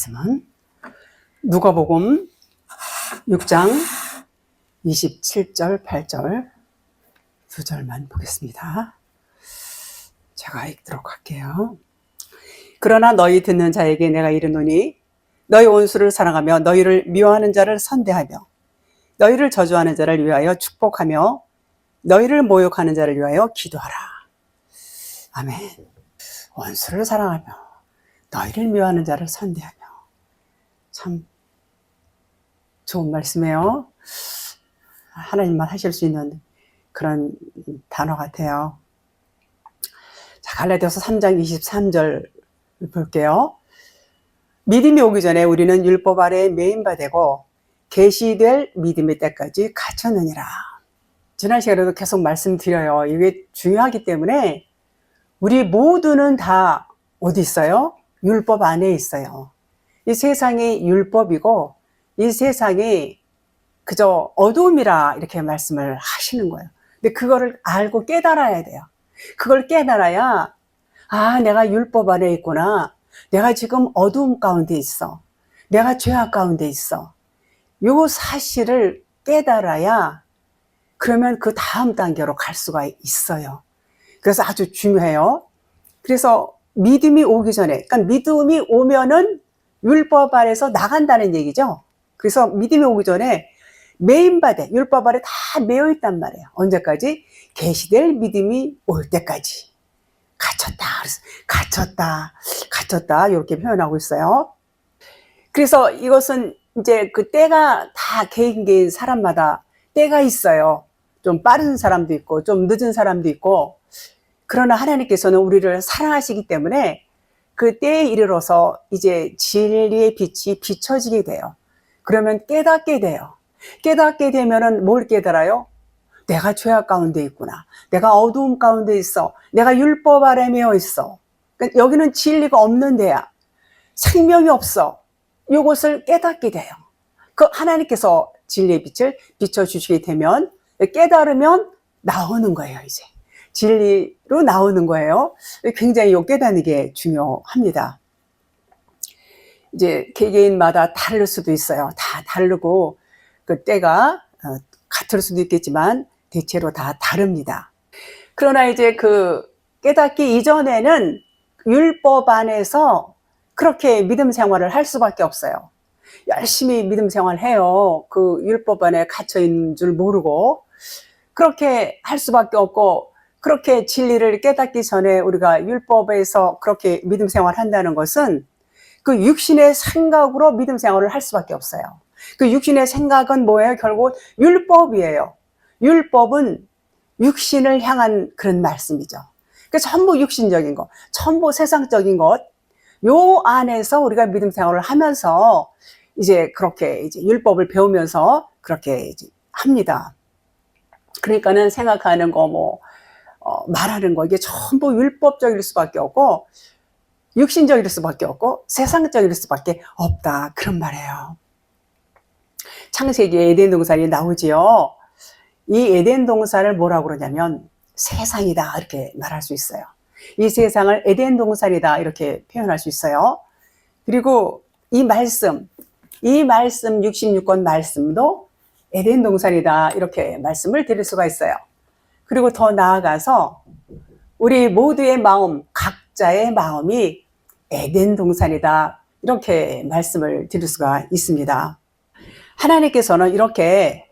말씀은 누가복음 6장 27절, 8절 두 절만 보겠습니다. 제가 읽도록 할게요. 그러나 너희 듣는 자에게 내가 이르노니 너희 원수를 사랑하며 너희를 미워하는 자를 선대하며 너희를 저주하는 자를 위하여 축복하며 너희를 모욕하는 자를 위하여 기도하라. 아멘. 원수를 사랑하며 너희를 미워하는 자를 선대하며. 참 좋은 말씀이에요. 하나님만 하실 수 있는 그런 단어 같아요. 자, 갈라디아서 3장 23절 볼게요. 믿음이 오기 전에 우리는 율법 아래에 매인바 되고 계시될 믿음의 때까지 갇혔느니라. 지난 시간에도 계속 말씀드려요. 이게 중요하기 때문에 우리 모두는 다 어디 있어요? 율법 안에 있어요. 이 세상이 율법이고 이 세상이 그저 어두움이라 이렇게 말씀을 하시는 거예요. 근데 그거를 알고 깨달아야 돼요. 그걸 깨달아야 내가 율법 안에 있구나. 내가 지금 어두움 가운데 있어. 내가 죄악 가운데 있어. 요 사실을 깨달아야 그러면 그 다음 단계로 갈 수가 있어요. 그래서 아주 중요해요. 그래서 믿음이 오기 전에, 그러니까 믿음이 오면은 율법 아래에서 나간다는 얘기죠. 그래서 믿음이 오기 전에 매인바돼, 율법 아래 다 매여 있단 말이에요. 언제까지? 계시될 믿음이 올 때까지. 갇혔다. 그래서 갇혔다. 이렇게 표현하고 있어요. 그래서 이것은 이제 그 때가 다 개인 사람마다 때가 있어요. 좀 빠른 사람도 있고, 좀 늦은 사람도 있고, 그러나 하나님께서는 우리를 사랑하시기 때문에 그 때에 이르러서 이제 진리의 빛이 비춰지게 돼요. 그러면 깨닫게 돼요. 깨닫게 되면은 뭘 깨달아요? 내가 죄악 가운데 있구나. 내가 어두움 가운데 있어. 내가 율법 아래 매여 있어. 그러니까 여기는 진리가 없는 데야. 생명이 없어. 이것을 깨닫게 돼요. 그 하나님께서 진리의 빛을 비춰주시게 되면 깨달으면 나오는 거예요, 이제. 진리로 나오는 거예요. 굉장히 이 깨닫는 게 중요합니다. 이제 개개인마다 다를 수도 있어요. 다 다르고 그 때가 같을 수도 있겠지만 대체로 다 다릅니다. 그러나 이제 그 깨닫기 이전에는 율법 안에서 그렇게 믿음 생활을 할 수밖에 없어요. 열심히 믿음 생활을 해요. 그 율법 안에 갇혀 있는 줄 모르고 그렇게 할 수밖에 없고, 그렇게 진리를 깨닫기 전에 우리가 율법에서 그렇게 믿음 생활을 한다는 것은 그 육신의 생각으로 믿음 생활을 할 수밖에 없어요. 그 육신의 생각은 뭐예요? 결국 율법이에요. 율법은 육신을 향한 그런 말씀이죠. 그래서 전부 육신적인 것, 전부 세상적인 것, 요 안에서 우리가 믿음 생활을 하면서 이제 그렇게 이제 율법을 배우면서 그렇게 이제 합니다. 그러니까는 생각하는 거, 말하는 거, 이게 전부 율법적일 수밖에 없고, 육신적일 수밖에 없고, 세상적일 수밖에 없다. 그런 말이에요. 창세기에 에덴 동산이 나오지요. 이 에덴 동산을 뭐라고 그러냐면, 세상이다. 이렇게 말할 수 있어요. 이 세상을 에덴 동산이다. 이렇게 표현할 수 있어요. 그리고 이 말씀 66권 말씀도 에덴 동산이다. 이렇게 말씀을 드릴 수가 있어요. 그리고 더 나아가서 우리 모두의 마음, 각자의 마음이 에덴 동산이다. 이렇게 말씀을 드릴 수가 있습니다. 하나님께서는 이렇게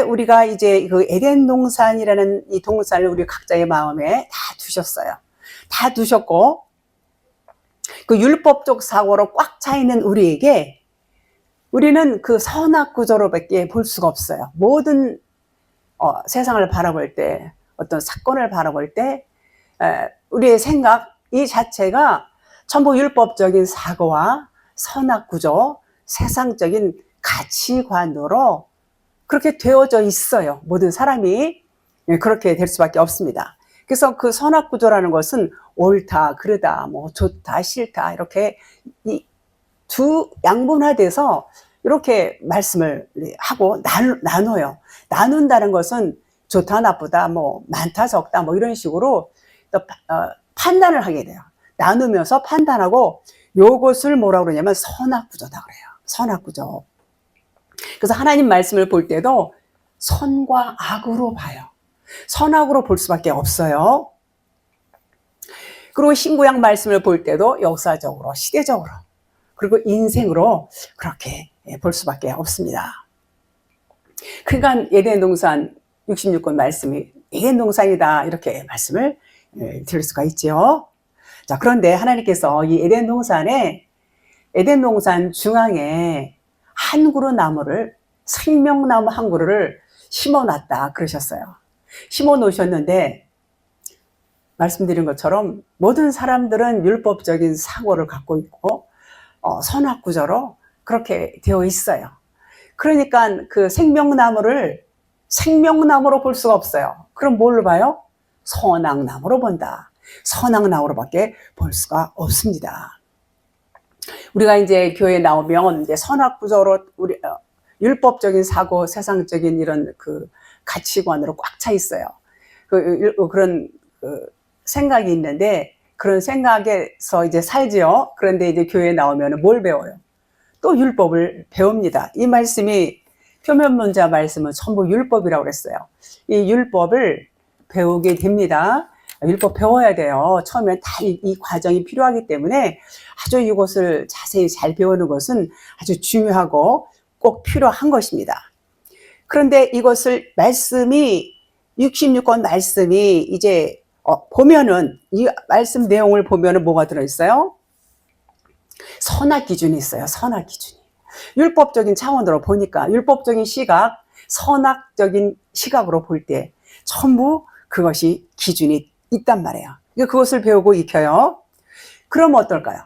우리가 이제 그 에덴 동산이라는 이 동산을 우리 각자의 마음에 다 두셨어요. 다 두셨고, 그 율법적 사고로 꽉 차 있는 우리에게 우리는 그 선악구조로밖에 볼 수가 없어요. 모든 세상을 바라볼 때, 어떤 사건을 바라볼 때 우리의 생각 이 자체가 전부 율법적인 사고와 선악구조, 세상적인 가치관으로 그렇게 되어져 있어요. 모든 사람이 그렇게 될 수밖에 없습니다. 그래서 그 선악구조라는 것은 옳다, 그르다, 좋다, 싫다 이렇게 이 두 양분화돼서 이렇게 말씀을 하고 나눠요. 나눈다는 것은 좋다, 나쁘다, 많다, 적다, 이런 식으로 판단을 하게 돼요. 나누면서 판단하고 요것을 뭐라고 그러냐면 선악구조다 그래요. 선악구조. 그래서 하나님 말씀을 볼 때도 선과 악으로 봐요. 선악으로 볼 수밖에 없어요. 그리고 신구약 말씀을 볼 때도 역사적으로, 시대적으로, 그리고 인생으로 그렇게 볼 수밖에 없습니다. 그러니까 에덴 동산 66권 말씀이 에덴 동산이다 이렇게 말씀을 드릴 수가 있죠. 자, 그런데 하나님께서 이 에덴 동산 중앙에 한 그루 나무를, 생명나무 한 그루를 심어놨다 그러셨어요. 심어 놓으셨는데 말씀드린 것처럼 모든 사람들은 율법적인 사고를 갖고 있고 선악구조로 그렇게 되어 있어요. 그러니까 그 생명나무를 생명나무로 볼 수가 없어요. 그럼 뭘로 봐요? 선악나무로 본다. 선악나무로밖에 볼 수가 없습니다. 우리가 이제 교회에 나오면 이제 선악구조로 우리 율법적인 사고, 세상적인 이런 그 가치관으로 꽉 차 있어요. 그런 생각이 있는데 그런 생각에서 이제 살지요. 그런데 이제 교회에 나오면 뭘 배워요? 또 율법을 배웁니다. 이 말씀이 표면문자 말씀은 전부 율법이라고 그랬어요. 이 율법을 배우게 됩니다. 율법 배워야 돼요. 처음엔 다 이 과정이 필요하기 때문에 아주 이것을 자세히 잘 배우는 것은 아주 중요하고 꼭 필요한 것입니다. 그런데 이것을 말씀이 66권 말씀이 이제 보면은 이 말씀 내용을 보면은 뭐가 들어있어요? 선악 기준이 있어요. 선악 기준이. 율법적인 차원으로 보니까 율법적인 시각, 선악적인 시각으로 볼 때 전부 그것이 기준이 있단 말이에요. 그것을 배우고 익혀요. 그럼 어떨까요?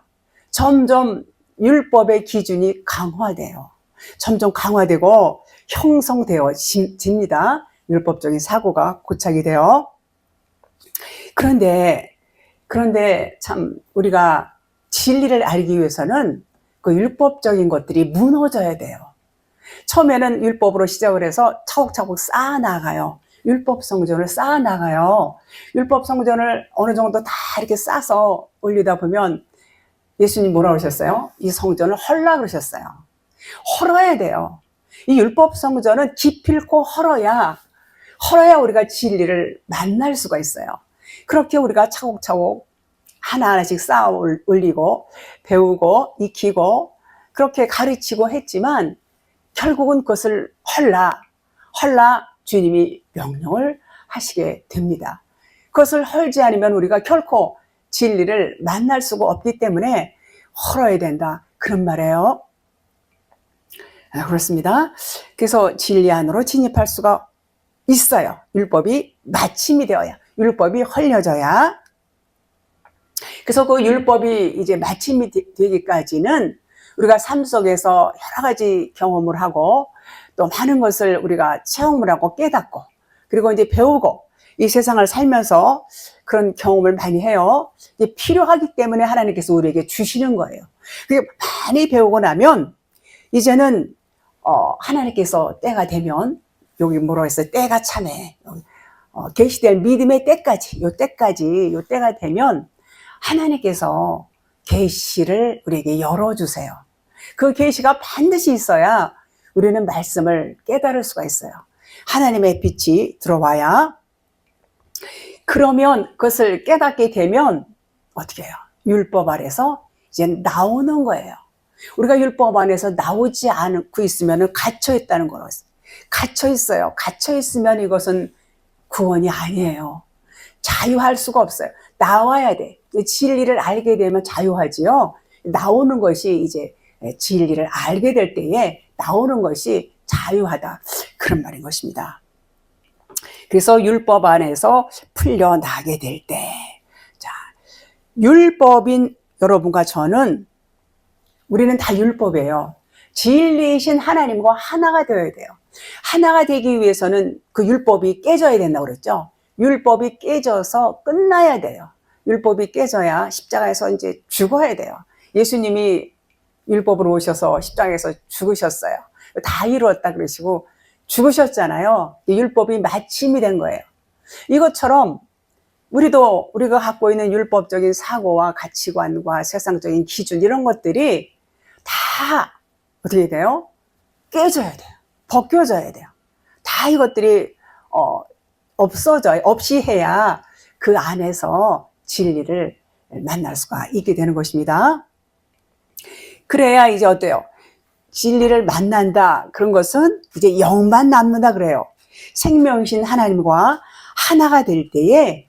점점 율법의 기준이 강화돼요. 점점 강화되고 형성되어집니다. 율법적인 사고가 고착이 돼요. 그런데 참 우리가 진리를 알기 위해서는 그 율법적인 것들이 무너져야 돼요. 처음에는 율법으로 시작을 해서 차곡차곡 쌓아나가요. 율법 성전을 쌓아나가요. 율법 성전을 어느 정도 다 이렇게 쌓아서 올리다 보면 예수님 뭐라고 그러셨어요? 이 성전을 헐라 그러셨어요. 헐어야 돼요. 이 율법 성전은 기필코 헐어야 우리가 진리를 만날 수가 있어요. 그렇게 우리가 차곡차곡 하나하나씩 쌓아 올리고 배우고 익히고 그렇게 가르치고 했지만 결국은 그것을 헐라 주님이 명령을 하시게 됩니다. 그것을 헐지 않으면 우리가 결코 진리를 만날 수가 없기 때문에 헐어야 된다. 그런 말이에요. 그렇습니다. 그래서 진리 안으로 진입할 수가 있어요. 율법이 마침이 되어야, 율법이 헐려져야. 그래서 그 율법이 이제 마침이 되기까지는 우리가 삶 속에서 여러 가지 경험을 하고 또 많은 것을 우리가 체험을 하고 깨닫고 그리고 이제 배우고 이 세상을 살면서 그런 경험을 많이 해요. 이게 필요하기 때문에 하나님께서 우리에게 주시는 거예요. 그게 많이 배우고 나면 이제는 하나님께서 때가 되면 여기 뭐라고 했어요? 때가 참해. 계시될 믿음의 때까지, 요 때가 되면 하나님께서 계시를 우리에게 열어주세요. 그 계시가 반드시 있어야 우리는 말씀을 깨달을 수가 있어요. 하나님의 빛이 들어와야. 그러면 그것을 깨닫게 되면 어떻게 해요? 율법 아래서 이제 나오는 거예요. 우리가 율법 안에서 나오지 않고 있으면 갇혀 있다는 거라고 했어요. 갇혀 있어요. 갇혀 있으면 이것은 구원이 아니에요. 자유할 수가 없어요. 나와야 돼. 진리를 알게 되면 자유하지요. 나오는 것이 이제 진리를 알게 될 때에 나오는 것이 자유하다. 그런 말인 것입니다. 그래서 율법 안에서 풀려나게 될 때, 자, 율법인 여러분과 저는 우리는 다 율법이에요. 진리이신 하나님과 하나가 되어야 돼요. 하나가 되기 위해서는 그 율법이 깨져야 된다고 그랬죠. 율법이 깨져서 끝나야 돼요. 율법이 깨져야 십자가에서 이제 죽어야 돼요. 예수님이 율법으로 오셔서 십자가에서 죽으셨어요. 다 이루었다 그러시고 죽으셨잖아요. 율법이 마침이 된 거예요. 이것처럼 우리가 갖고 있는 율법적인 사고와 가치관과 세상적인 기준 이런 것들이 다 어떻게 돼요? 깨져야 돼요. 벗겨져야 돼요. 다 이것들이 없이 해야 그 안에서 진리를 만날 수가 있게 되는 것입니다. 그래야 이제 어때요? 진리를 만난다. 그런 것은 이제 영만 남는다 그래요. 생명이신 하나님과 하나가 될 때에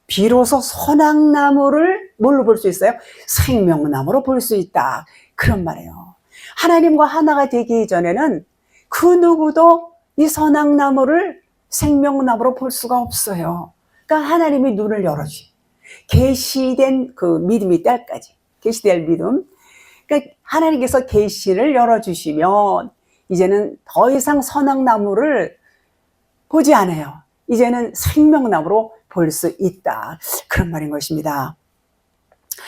비로소 선악나무를 뭘로 볼 수 있어요? 생명나무로 볼 수 있다. 그런 말이에요. 하나님과 하나가 되기 전에는 그 누구도 이 선악나무를 생명나무로 볼 수가 없어요. 그러니까 하나님이 눈을 열어주지. 계시된 그 믿음이 때까지. 계시될 믿음. 그러니까 하나님께서 계시를 열어주시면 이제는 더 이상 선악나무를 보지 않아요. 이제는 생명나무로 볼 수 있다. 그런 말인 것입니다.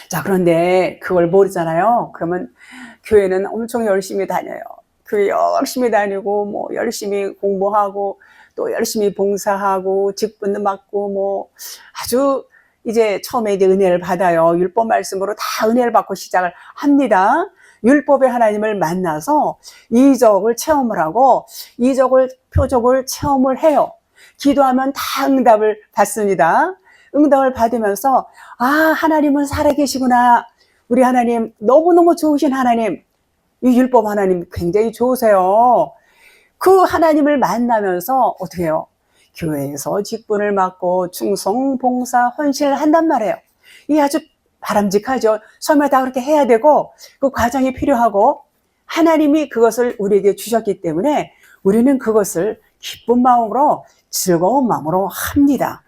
자, 그런데 그걸 모르잖아요. 그러면 교회는 엄청 열심히 다녀요. 교회 열심히 다니고, 뭐, 열심히 공부하고, 또 열심히 봉사하고, 직분도 맡고, 뭐, 아주 이제 처음에 이제 은혜를 받아요. 율법 말씀으로 다 은혜를 받고 시작을 합니다. 율법의 하나님을 만나서 이적을 체험을 하고, 표적을 체험을 해요. 기도하면 다 응답을 받습니다. 응답을 받으면서 아, 하나님은 살아계시구나. 우리 하나님 너무너무 좋으신 하나님. 이 율법 하나님 굉장히 좋으세요. 그 하나님을 만나면서 어떻게 해요? 교회에서 직분을 맡고 충성, 봉사, 헌신을 한단 말이에요. 이게 아주 바람직하죠. 처음에 다 그렇게 해야 되고 그 과정이 필요하고 하나님이 그것을 우리에게 주셨기 때문에 우리는 그것을 기쁜 마음으로 즐거운 마음으로 합니다.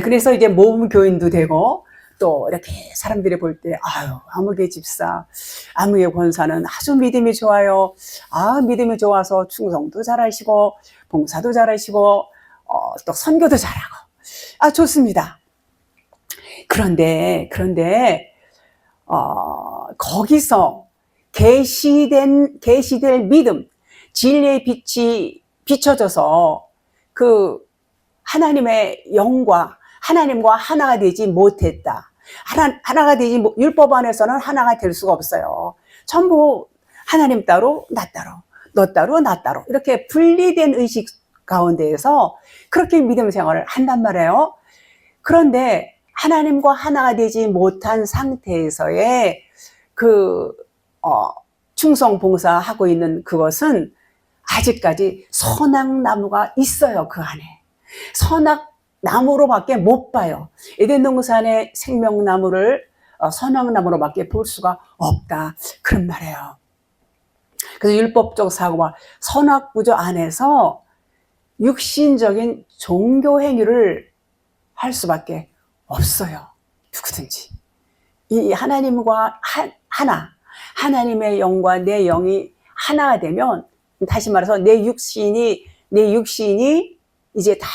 그래서 이제 모범 교인도 되고 또 이렇게 사람들이 볼 때 아유 아무개 집사, 아무개 권사는 아주 믿음이 좋아요. 아 믿음이 좋아서 충성도 잘하시고 봉사도 잘하시고 또 선교도 잘하고 아 좋습니다. 그런데 거기서 계시될 믿음, 진리의 빛이 비춰져서 그 하나님의 영과 하나님과 하나가 되지 못했다. 하나가 되지 율법 안에서는 하나가 될 수가 없어요. 전부 하나님 따로 나 따로 너 따로 나 따로 이렇게 분리된 의식 가운데에서 그렇게 믿음 생활을 한단 말이에요. 그런데 하나님과 하나가 되지 못한 상태에서의 충성 봉사하고 있는 그것은 아직까지 선악나무가 있어요. 그 안에. 선악나무로밖에 못 봐요. 에덴 동산의 생명나무를 선악나무로밖에 볼 수가 없다. 그런 말이에요. 그래서 율법적 사고와 선악구조 안에서 육신적인 종교 행위를 할 수밖에 없어요. 누구든지. 이 하나님과 하나님의 영과 내 영이 하나가 되면 다시 말해서 내 육신이 이제 다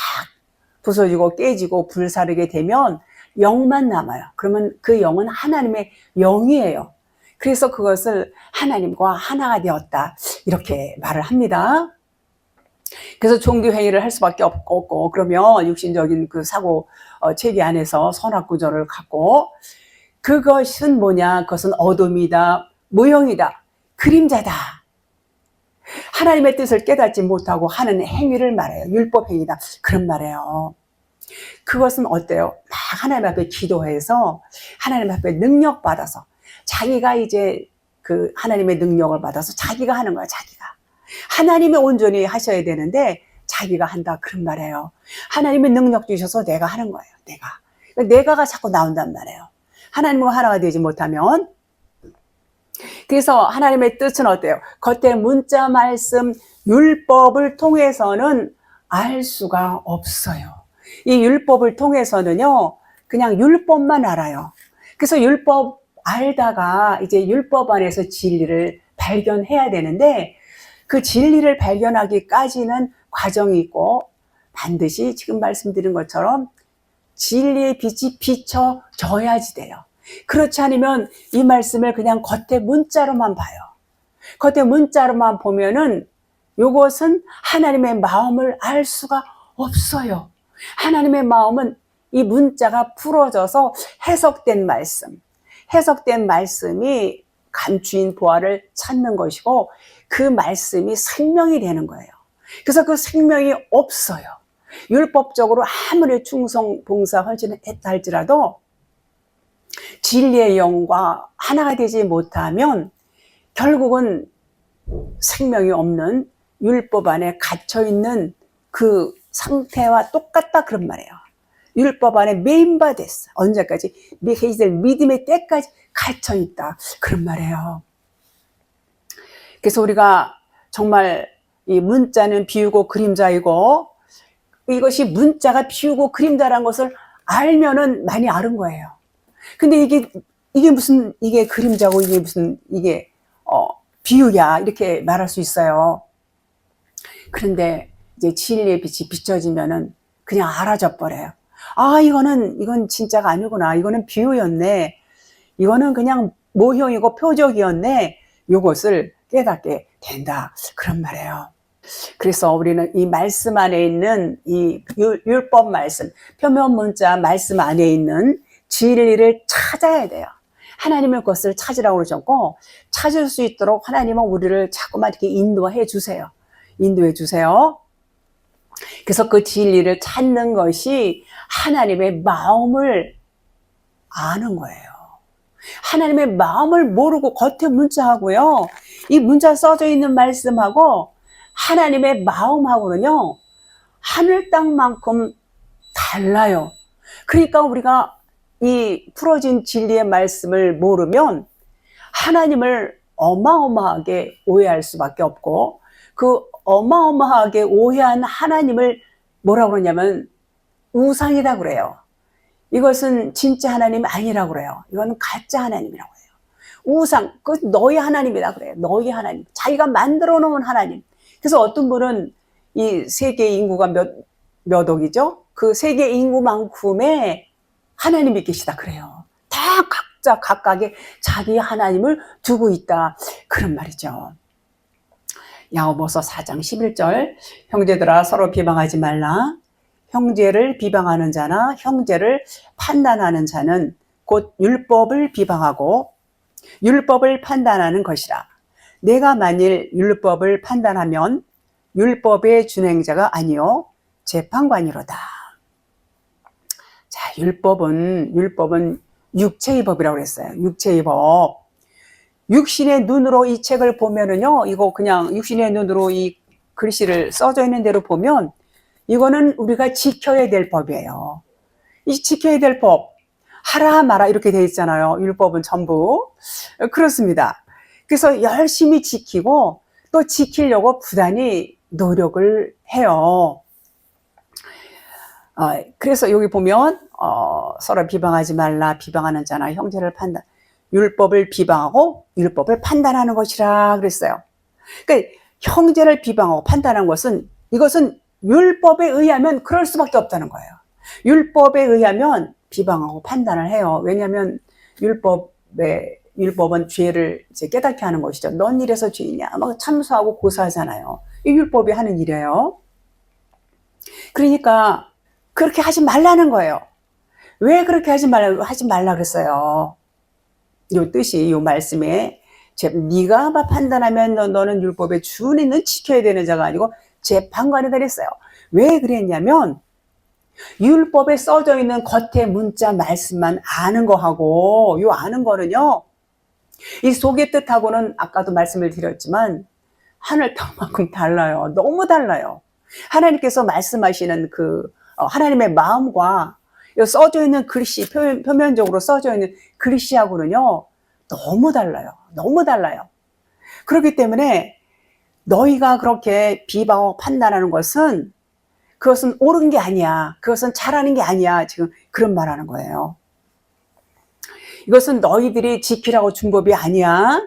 부서지고 깨지고 불사르게 되면 영만 남아요. 그러면 그 영은 하나님의 영이에요. 그래서 그것을 하나님과 하나가 되었다. 이렇게 말을 합니다. 그래서 종교행위를 할 수밖에 없고, 그러면 육신적인 그 사고 체계 안에서 선악구조를 갖고, 그것은 뭐냐? 그것은 어둠이다, 무형이다, 그림자다. 하나님의 뜻을 깨닫지 못하고 하는 행위를 말해요. 율법 행위다. 그런 말이에요. 그것은 어때요? 막 하나님 앞에 기도해서 하나님 앞에 능력 받아서 자기가 이제 그 하나님의 능력을 받아서 자기가 하는 거야. 자기가. 하나님이 온전히 하셔야 되는데 자기가 한다. 그런 말이에요. 하나님의 능력 주셔서 내가 하는 거예요. 내가가 자꾸 나온단 말이에요. 하나님과 하나가 되지 못하면. 그래서 하나님의 뜻은 어때요? 겉에 문자 말씀 율법을 통해서는 알 수가 없어요. 이 율법을 통해서는요, 그냥 율법만 알아요. 그래서 율법 알다가 이제 율법 안에서 진리를 발견해야 되는데 그 진리를 발견하기까지는 과정이 있고 반드시 지금 말씀드린 것처럼 진리의 빛이 비춰져야지 돼요. 그렇지 않으면 이 말씀을 그냥 겉에 문자로만 봐요. 겉에 문자로만 보면은 이것은 하나님의 마음을 알 수가 없어요. 하나님의 마음은 이 문자가 풀어져서 해석된 말씀이 감추인 보화를 찾는 것이고 그 말씀이 생명이 되는 거예요. 그래서 그 생명이 없어요. 율법적으로 아무리 충성, 봉사, 헌신을 했다 할지라도 진리의 영과 하나가 되지 못하면 결국은 생명이 없는 율법 안에 갇혀있는 그 상태와 똑같다 그런 말이에요. 율법 안에 매인바 됐어. 언제까지? 이들 믿음의 때까지 갇혀있다 그런 말이에요. 그래서 우리가 정말 이 문자는 비유고 그림자이고 이것이 문자가 비유고 그림자라는 것을 알면은 많이 아는 거예요. 근데 이게 무슨 이게 그림자고 이게 무슨 이게 비유야 이렇게 말할 수 있어요. 그런데 이제 진리의 빛이 비춰지면은 그냥 알아져 버려요. 아, 이건 진짜가 아니구나. 이거는 비유였네. 이거는 그냥 모형이고 표적이었네. 이것을 깨닫게 된다. 그런 말이에요. 그래서 우리는 이 말씀 안에 있는 이 율법 말씀, 표면 문자 말씀 안에 있는 진리를 찾아야 돼요. 하나님의 것을 찾으라고 그러셨고 찾을 수 있도록 하나님은 우리를 자꾸만 이렇게 인도해 주세요. 인도해 주세요. 그래서 그 진리를 찾는 것이 하나님의 마음을 아는 거예요. 하나님의 마음을 모르고 겉에 문자하고요. 이 문자 써져 있는 말씀하고 하나님의 마음하고는요. 하늘 땅만큼 달라요. 그러니까 우리가 이 풀어진 진리의 말씀을 모르면 하나님을 어마어마하게 오해할 수밖에 없고 그 어마어마하게 오해한 하나님을 뭐라고 그러냐면 우상이다 그래요. 이것은 진짜 하나님 아니라고 그래요. 이건 가짜 하나님이라고 해요. 우상, 그 너희 하나님이다 그래요. 너희 하나님. 자기가 만들어 놓은 하나님. 그래서 어떤 분은 이 세계 인구가 몇 억이죠? 그 세계 인구만큼의 하나님이 계시다 그래요. 다 각자 각각의 자기 하나님을 두고 있다. 그런 말이죠. 야고보서 4장 11절 형제들아 서로 비방하지 말라. 형제를 비방하는 자나 형제를 판단하는 자는 곧 율법을 비방하고 율법을 판단하는 것이라. 내가 만일 율법을 판단하면 율법의 준행자가 아니요 재판관이로다. 자, 율법은 육체의 법이라고 그랬어요. 육체의 법. 육신의 눈으로 이 책을 보면은요, 이거 그냥 육신의 눈으로 이 글씨를 써져 있는 대로 보면 이거는 우리가 지켜야 될 법이에요. 이 지켜야 될 법, 하라 마라 이렇게 돼 있잖아요. 율법은 전부. 그렇습니다. 그래서 열심히 지키고 또 지키려고 부단히 노력을 해요. 그래서 여기 보면 서로 비방하지 말라. 비방하는 자나 형제를 판단. 율법을 비방하고 율법을 판단하는 것이라 그랬어요. 그러니까 형제를 비방하고 판단하는 것은 이것은 율법에 의하면 그럴 수밖에 없다는 거예요. 율법에 의하면 비방하고 판단을 해요. 왜냐하면 율법은 죄를 이제 깨닫게 하는 것이죠. 넌 이래서 죄이냐? 막 참수하고 고사하잖아요. 이 율법이 하는 일이에요. 그러니까 그렇게 하지 말라는 거예요. 왜 그렇게 하지 말라 그랬어요? 요 뜻이 요 말씀에 네가 판단하면 너는 율법의 준리는 지켜야 되는 자가 아니고 재판관이다 그랬어요. 왜 그랬냐면 율법에 써져 있는 겉에 문자 말씀만 아는 거하고 요 아는 거는요. 이 속의 뜻하고는 아까도 말씀을 드렸지만 하늘 땅만큼 달라요. 너무 달라요. 하나님께서 말씀하시는 그 하나님의 마음과 써져 있는 글씨, 표면적으로 써져 있는 글씨하고는요, 너무 달라요. 너무 달라요. 그렇기 때문에 너희가 그렇게 비방하고 판단하는 것은 그것은 옳은 게 아니야. 그것은 잘하는 게 아니야. 지금 그런 말 하는 거예요. 이것은 너희들이 지키라고 준 법이 아니야.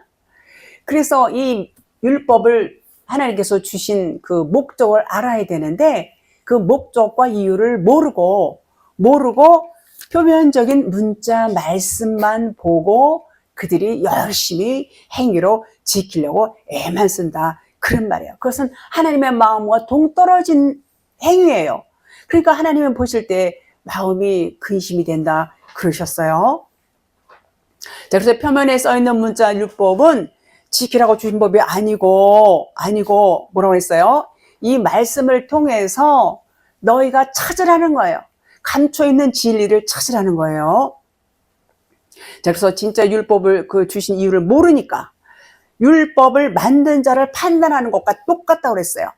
그래서 이 율법을 하나님께서 주신 그 목적을 알아야 되는데 그 목적과 이유를 모르고 표면적인 문자 말씀만 보고 그들이 열심히 행위로 지키려고 애만 쓴다. 그런 말이에요. 그것은 하나님의 마음과 동떨어진 행위예요. 그러니까 하나님은 보실 때 마음이 근심이 된다 그러셨어요. 자, 그래서 표면에 써 있는 문자 율법은 지키라고 주신 법이 아니고 뭐라고 했어요? 이 말씀을 통해서 너희가 찾으라는 거예요. 감춰 있는 진리를 찾으라는 거예요. 자, 그래서 진짜 율법을 주신 이유를 모르니까 율법을 만든 자를 판단하는 것과 똑같다고 그랬어요.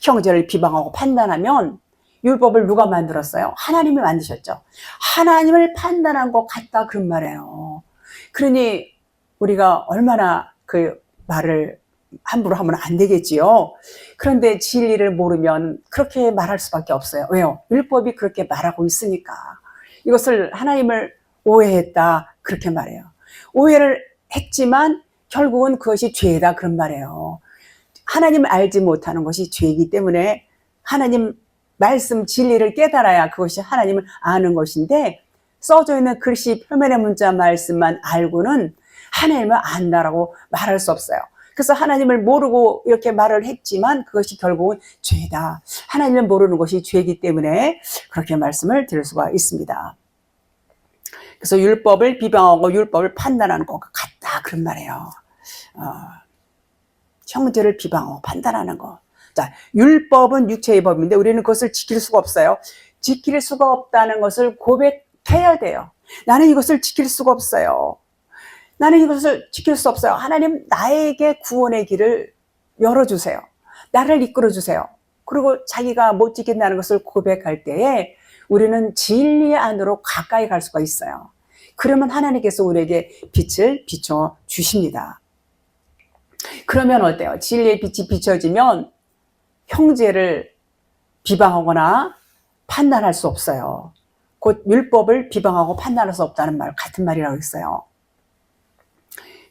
형제를 비방하고 판단하면 율법을 누가 만들었어요? 하나님이 만드셨죠. 하나님을 판단한 것 같다 그런 말이에요. 그러니 우리가 얼마나 그 말을 함부로 하면 안 되겠지요. 그런데 진리를 모르면 그렇게 말할 수밖에 없어요. 왜요? 율법이 그렇게 말하고 있으니까. 이것을 하나님을 오해했다 그렇게 말해요. 오해를 했지만 결국은 그것이 죄다 그런 말이에요. 하나님을 알지 못하는 것이 죄이기 때문에 하나님 말씀 진리를 깨달아야 그것이 하나님을 아는 것인데, 써져 있는 글씨 표면의 문자 말씀만 알고는 하나님을 안다라고 말할 수 없어요. 그래서 하나님을 모르고 이렇게 말을 했지만 그것이 결국은 죄다. 하나님을 모르는 것이 죄이기 때문에 그렇게 말씀을 드릴 수가 있습니다. 그래서 율법을 비방하고 율법을 판단하는 것 같다 그런 말이에요. 형제를 비방하고 판단하는 거. 자, 율법은 육체의 법인데 우리는 그것을 지킬 수가 없어요. 지킬 수가 없다는 것을 고백해야 돼요. 나는 이것을 지킬 수가 없어요. 나는 이것을 지킬 수 없어요. 하나님, 나에게 구원의 길을 열어주세요. 나를 이끌어주세요. 그리고 자기가 못 지킨다는 것을 고백할 때에 우리는 진리 안으로 가까이 갈 수가 있어요. 그러면 하나님께서 우리에게 빛을 비춰주십니다. 그러면 어때요? 진리의 빛이 비춰지면 형제를 비방하거나 판단할 수 없어요. 곧 율법을 비방하고 판단할 수 없다는 말, 같은 말이라고 했어요.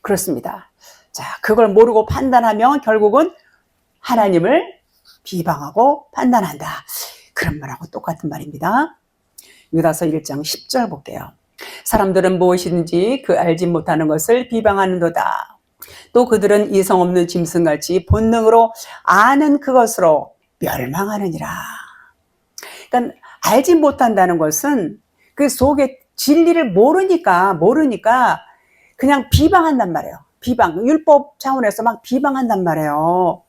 그렇습니다. 자, 그걸 모르고 판단하면 결국은 하나님을 비방하고 판단한다. 그런 말하고 똑같은 말입니다. 유다서 1장 10절 볼게요. 사람들은 무엇이든지 그 알지 못하는 것을 비방하는도다. 또 그들은 이성 없는 짐승같이 본능으로 아는 그것으로 멸망하느니라. 그러니까 알지 못한다는 것은 그 속에 진리를 모르니까 그냥 비방한단 말이에요. 비방, 율법 차원에서 막 비방한단 말이에요.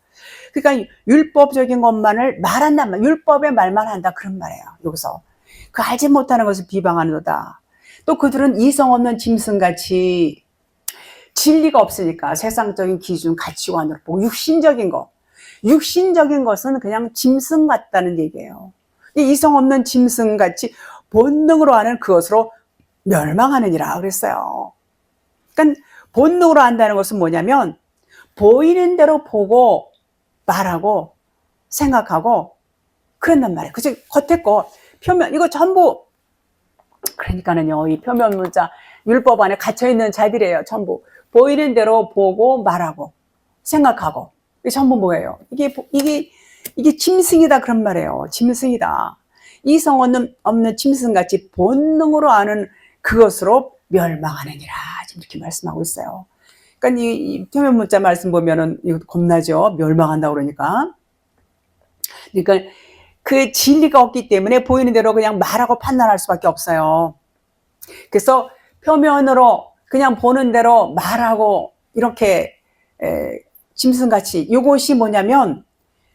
그러니까 율법적인 것만을 말한단 말이에요. 율법의 말만 한다 그런 말이에요. 여기서 그 알지 못하는 것을 비방하는도다. 또 그들은 이성 없는 짐승같이 진리가 없으니까 세상적인 기준, 가치관으로 보고 육신적인 것은 그냥 짐승 같다는 얘기예요. 이성 없는 짐승같이 본능으로 하는 그것으로 멸망하느니라 그랬어요. 그러니까 본능으로 한다는 것은 뭐냐면 보이는 대로 보고 말하고 생각하고 그런단 말이에요. 그치? 겉에 거, 표면, 이거 전부 그러니까는요, 이 표면 문자 율법 안에 갇혀있는 자들이에요. 전부 보이는 대로 보고 말하고 생각하고. 이게 전부 뭐예요? 이게 짐승이다 그런 말이에요. 짐승이다. 이성 없는 짐승같이 본능으로 아는 그것으로 멸망하느니라. 지금 이렇게 말씀하고 있어요. 그러니까 이 표면 문자 말씀 보면은 이거 겁나죠. 멸망한다 그러니까. 그러니까 그 진리가 없기 때문에 보이는 대로 그냥 말하고 판단할 수밖에 없어요. 그래서 표면으로 그냥 보는 대로 말하고 이렇게 짐승같이, 이것이 뭐냐면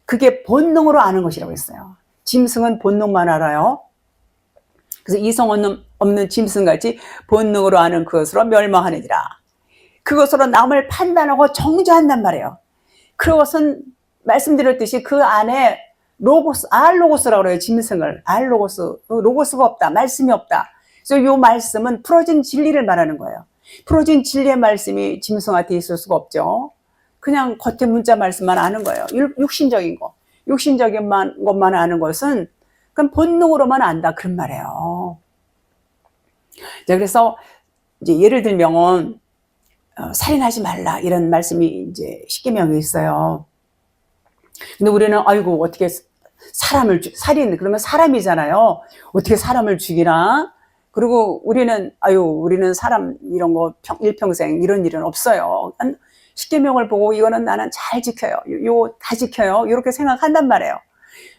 그게 본능으로 아는 것이라고 했어요. 짐승은 본능만 알아요. 그래서 이성 없는 짐승같이 본능으로 아는 그것으로 멸망하느니라. 그것으로 남을 판단하고 정죄한단 말이에요. 그것은 말씀드렸듯이 그 안에 로고스, 알로고스라고 그래요. 짐승을. 알로고스, 로고스가 없다. 말씀이 없다. 그래서 이 말씀은 풀어진 진리를 말하는 거예요. 풀어진 진리의 말씀이 짐승한테 있을 수가 없죠. 그냥 겉에 문자 말씀만 아는 거예요. 육신적인 거. 육신적인 것만 아는 것은 그냥 본능으로만 안다. 그런 말이에요. 자, 그래서 이제 예를 들면, 살인하지 말라. 이런 말씀이 이제 십계명에 있어요. 근데 우리는, 아이고, 어떻게 살인, 그러면 사람이잖아요. 어떻게 사람을 죽이나? 그리고 우리는 사람 이런 거 일평생 이런 일은 없어요. 십계명을 보고 이거는 나는 잘 지켜요. 다 지켜요. 이렇게 생각한단 말이에요.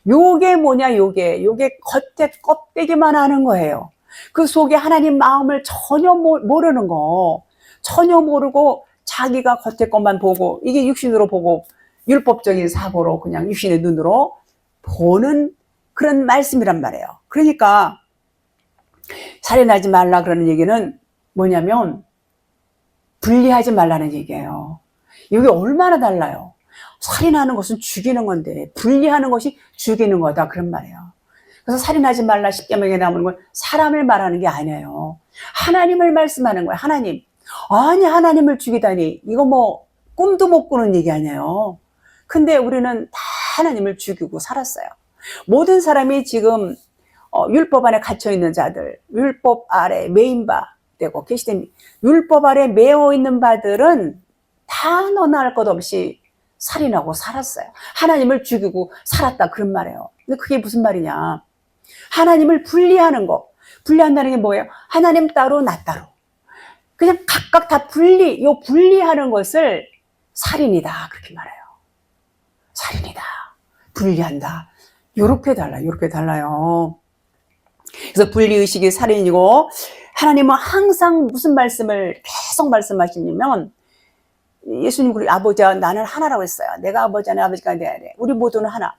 요게 뭐냐, 요게 겉에 껍데기만 하는 거예요. 그 속에 하나님 마음을 전혀 모르는 거. 전혀 모르고 자기가 겉에 것만 보고, 이게 육신으로 보고 율법적인 사고로 그냥 육신의 눈으로 보는 그런 말씀이란 말이에요. 그러니까 살인하지 말라 그러는 얘기는 뭐냐면 분리하지 말라는 얘기예요. 이게 얼마나 달라요. 살인하는 것은 죽이는 건데 분리하는 것이 죽이는 거다, 그런 말이에요. 그래서 살인하지 말라 십계명에 나오는 건 사람을 말하는 게 아니에요. 하나님을 말씀하는 거예요. 하나님. 아니, 하나님을 죽이다니 이거 뭐 꿈도 못 꾸는 얘기 아니에요. 근데 우리는 다 하나님을 죽이고 살았어요. 모든 사람이 지금 율법 안에 갇혀 있는 자들, 율법 아래 매인바 되고 계시된 율법 아래 매어 있는 바들은 다 너나 할 것 없이 살인하고 살았어요. 하나님을 죽이고 살았다, 그런 말이에요. 근데 그게 무슨 말이냐? 하나님을 분리하는 거. 분리한다는 게 뭐예요? 하나님 따로 나 따로. 그냥 각각 다 분리하는 것을 살인이다, 그렇게 말해요. 살인이다. 분리한다. 요렇게 달라요. 그래서 분리의식이 살인이고, 하나님은 항상 무슨 말씀을 계속 말씀하시냐면, 예수님, 우리 아버지와 나는 하나라고 했어요. 내가 아버지 안에 아버지가 돼야 돼. 우리 모두는 하나.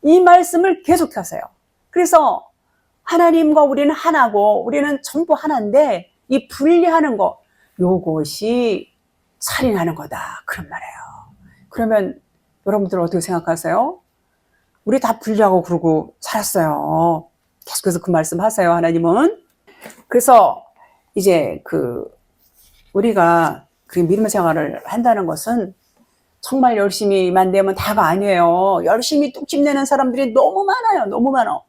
이 말씀을 계속 하세요. 그래서 하나님과 우리는 하나고, 우리는 전부 하나인데, 이 분리하는 거, 요것이 살인하는 거다, 그런 말이에요. 그러면 여러분들 어떻게 생각하세요? 우리 다 분리하고 그러고 살았어요. 계속해서 그 말씀 하세요, 하나님은. 그래서 이제 우리가 그 믿음의 생활을 한다는 것은 정말 열심히만 되면 다가 아니에요. 열심히 뚝집 내는 사람들이 너무 많아요. 너무 많아.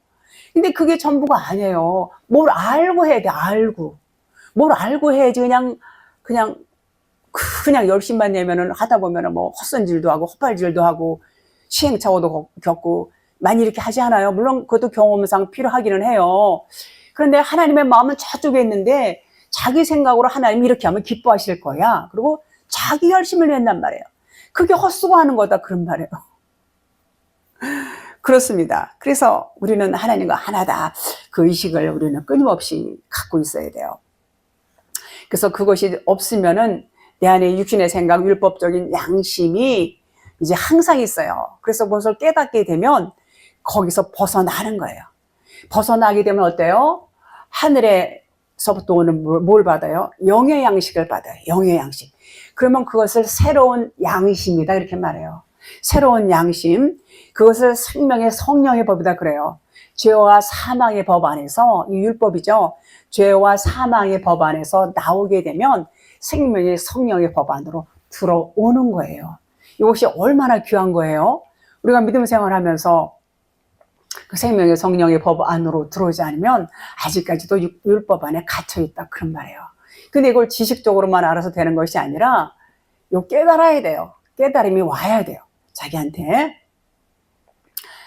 근데 그게 전부가 아니에요. 뭘 알고 해야 돼, 알고. 뭘 알고 해야지 그냥 열심히만 내면은 하다 보면은 뭐 헛손질도 하고 헛발질도 하고 시행착오도 겪고 많이 이렇게 하지 않아요? 물론 그것도 경험상 필요하기는 해요. 그런데 하나님의 마음은 저쪽에 있는데 자기 생각으로 하나님이 이렇게 하면 기뻐하실 거야. 그리고 자기 열심을 낸단 말이에요. 그게 헛수고하는 거다, 그런 말이에요. 그렇습니다. 그래서 우리는 하나님과 하나다, 그 의식을 우리는 끊임없이 갖고 있어야 돼요. 그래서 그것이 없으면은 내 안에 육신의 생각, 율법적인 양심이 이제 항상 있어요. 그래서 그것을 깨닫게 되면 거기서 벗어나는 거예요. 벗어나게 되면 어때요? 하늘에서부터 오는 뭘 받아요? 영의 양식을 받아요. 영의 양식. 그러면 그것을 새로운 양심이다, 이렇게 말해요. 새로운 양심, 그것을 생명의 성령의 법이다 그래요. 죄와 사망의 법 안에서, 이 율법이죠. 죄와 사망의 법 안에서 나오게 되면 생명의 성령의 법 안으로 들어오는 거예요. 이것이 얼마나 귀한 거예요. 우리가 믿음 생활하면서 그 생명의 성령의 법 안으로 들어오지 않으면 아직까지도 율법 안에 갇혀있다, 그런 말이에요. 근데 이걸 지식적으로만 알아서 되는 것이 아니라 깨달아야 돼요. 깨달음이 와야 돼요, 자기한테.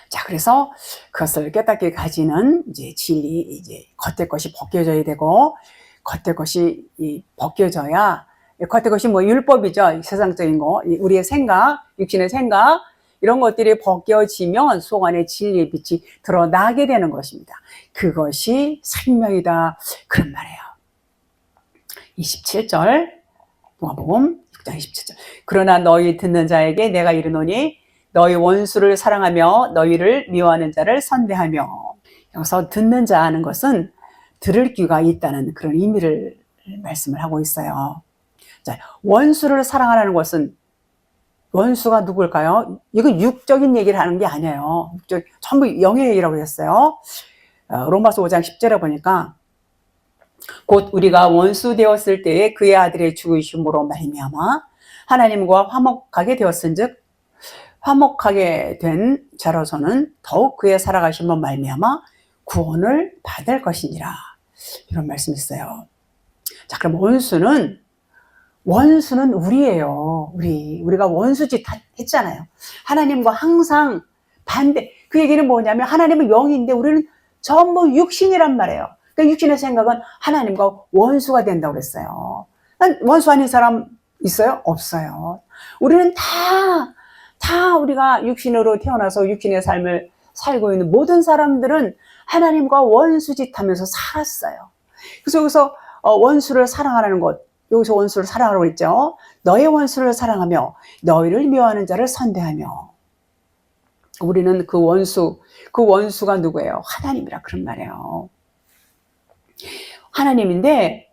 자, 그래서 그것을 깨닫게 가지는 이제 진리, 이제 겉의 것이 벗겨져야 되고, 겉의 것이 벗겨져야, 겉의 것이 뭐 율법이죠. 세상적인 거, 우리의 생각, 육신의 생각, 이런 것들이 벗겨지면 속 안에 진리의 빛이 드러나게 되는 것입니다. 그것이 생명이다, 그런 말이에요. 27절, 누가복음 6장 27절. 그러나 너희 듣는 자에게 내가 이르노니 너희 원수를 사랑하며 너희를 미워하는 자를 선대하며. 여기서 듣는 자 하는 것은 들을 귀가 있다는 그런 의미를 말씀을 하고 있어요. 자, 원수를 사랑하라는 것은, 원수가 누굴까요? 이건 육적인 얘기를 하는 게 아니에요. 전부 영의 얘기라고 했어요. 로마서 5장 10절에 보니까 곧 우리가 원수 되었을 때에 그의 아들의 죽으심으로 말미암아 하나님과 화목하게 되었은즉 화목하게 된 자로서는 더욱 그의 살아가심으로 말미암아 구원을 받을 것이니라, 이런 말씀이 있어요. 자, 그럼 원수는 우리예요. 우리가 원수짓 했잖아요. 하나님과 항상 반대. 그 얘기는 뭐냐면 하나님은 영인데 우리는 전부 육신이란 말이에요. 그러니까 육신의 생각은 하나님과 원수가 된다고 그랬어요. 원수 아닌 사람 있어요? 없어요. 우리는 다 우리가 육신으로 태어나서 육신의 삶을 살고 있는 모든 사람들은 하나님과 원수짓하면서 살았어요. 그래서 여기서 원수를 사랑하라는 것, 여기서 원수를 사랑하라고 했죠. 너의 원수를 사랑하며 너희를 미워하는 자를 선대하며. 우리는 그 원수가 누구예요? 하나님이라 그런 말이에요. 하나님인데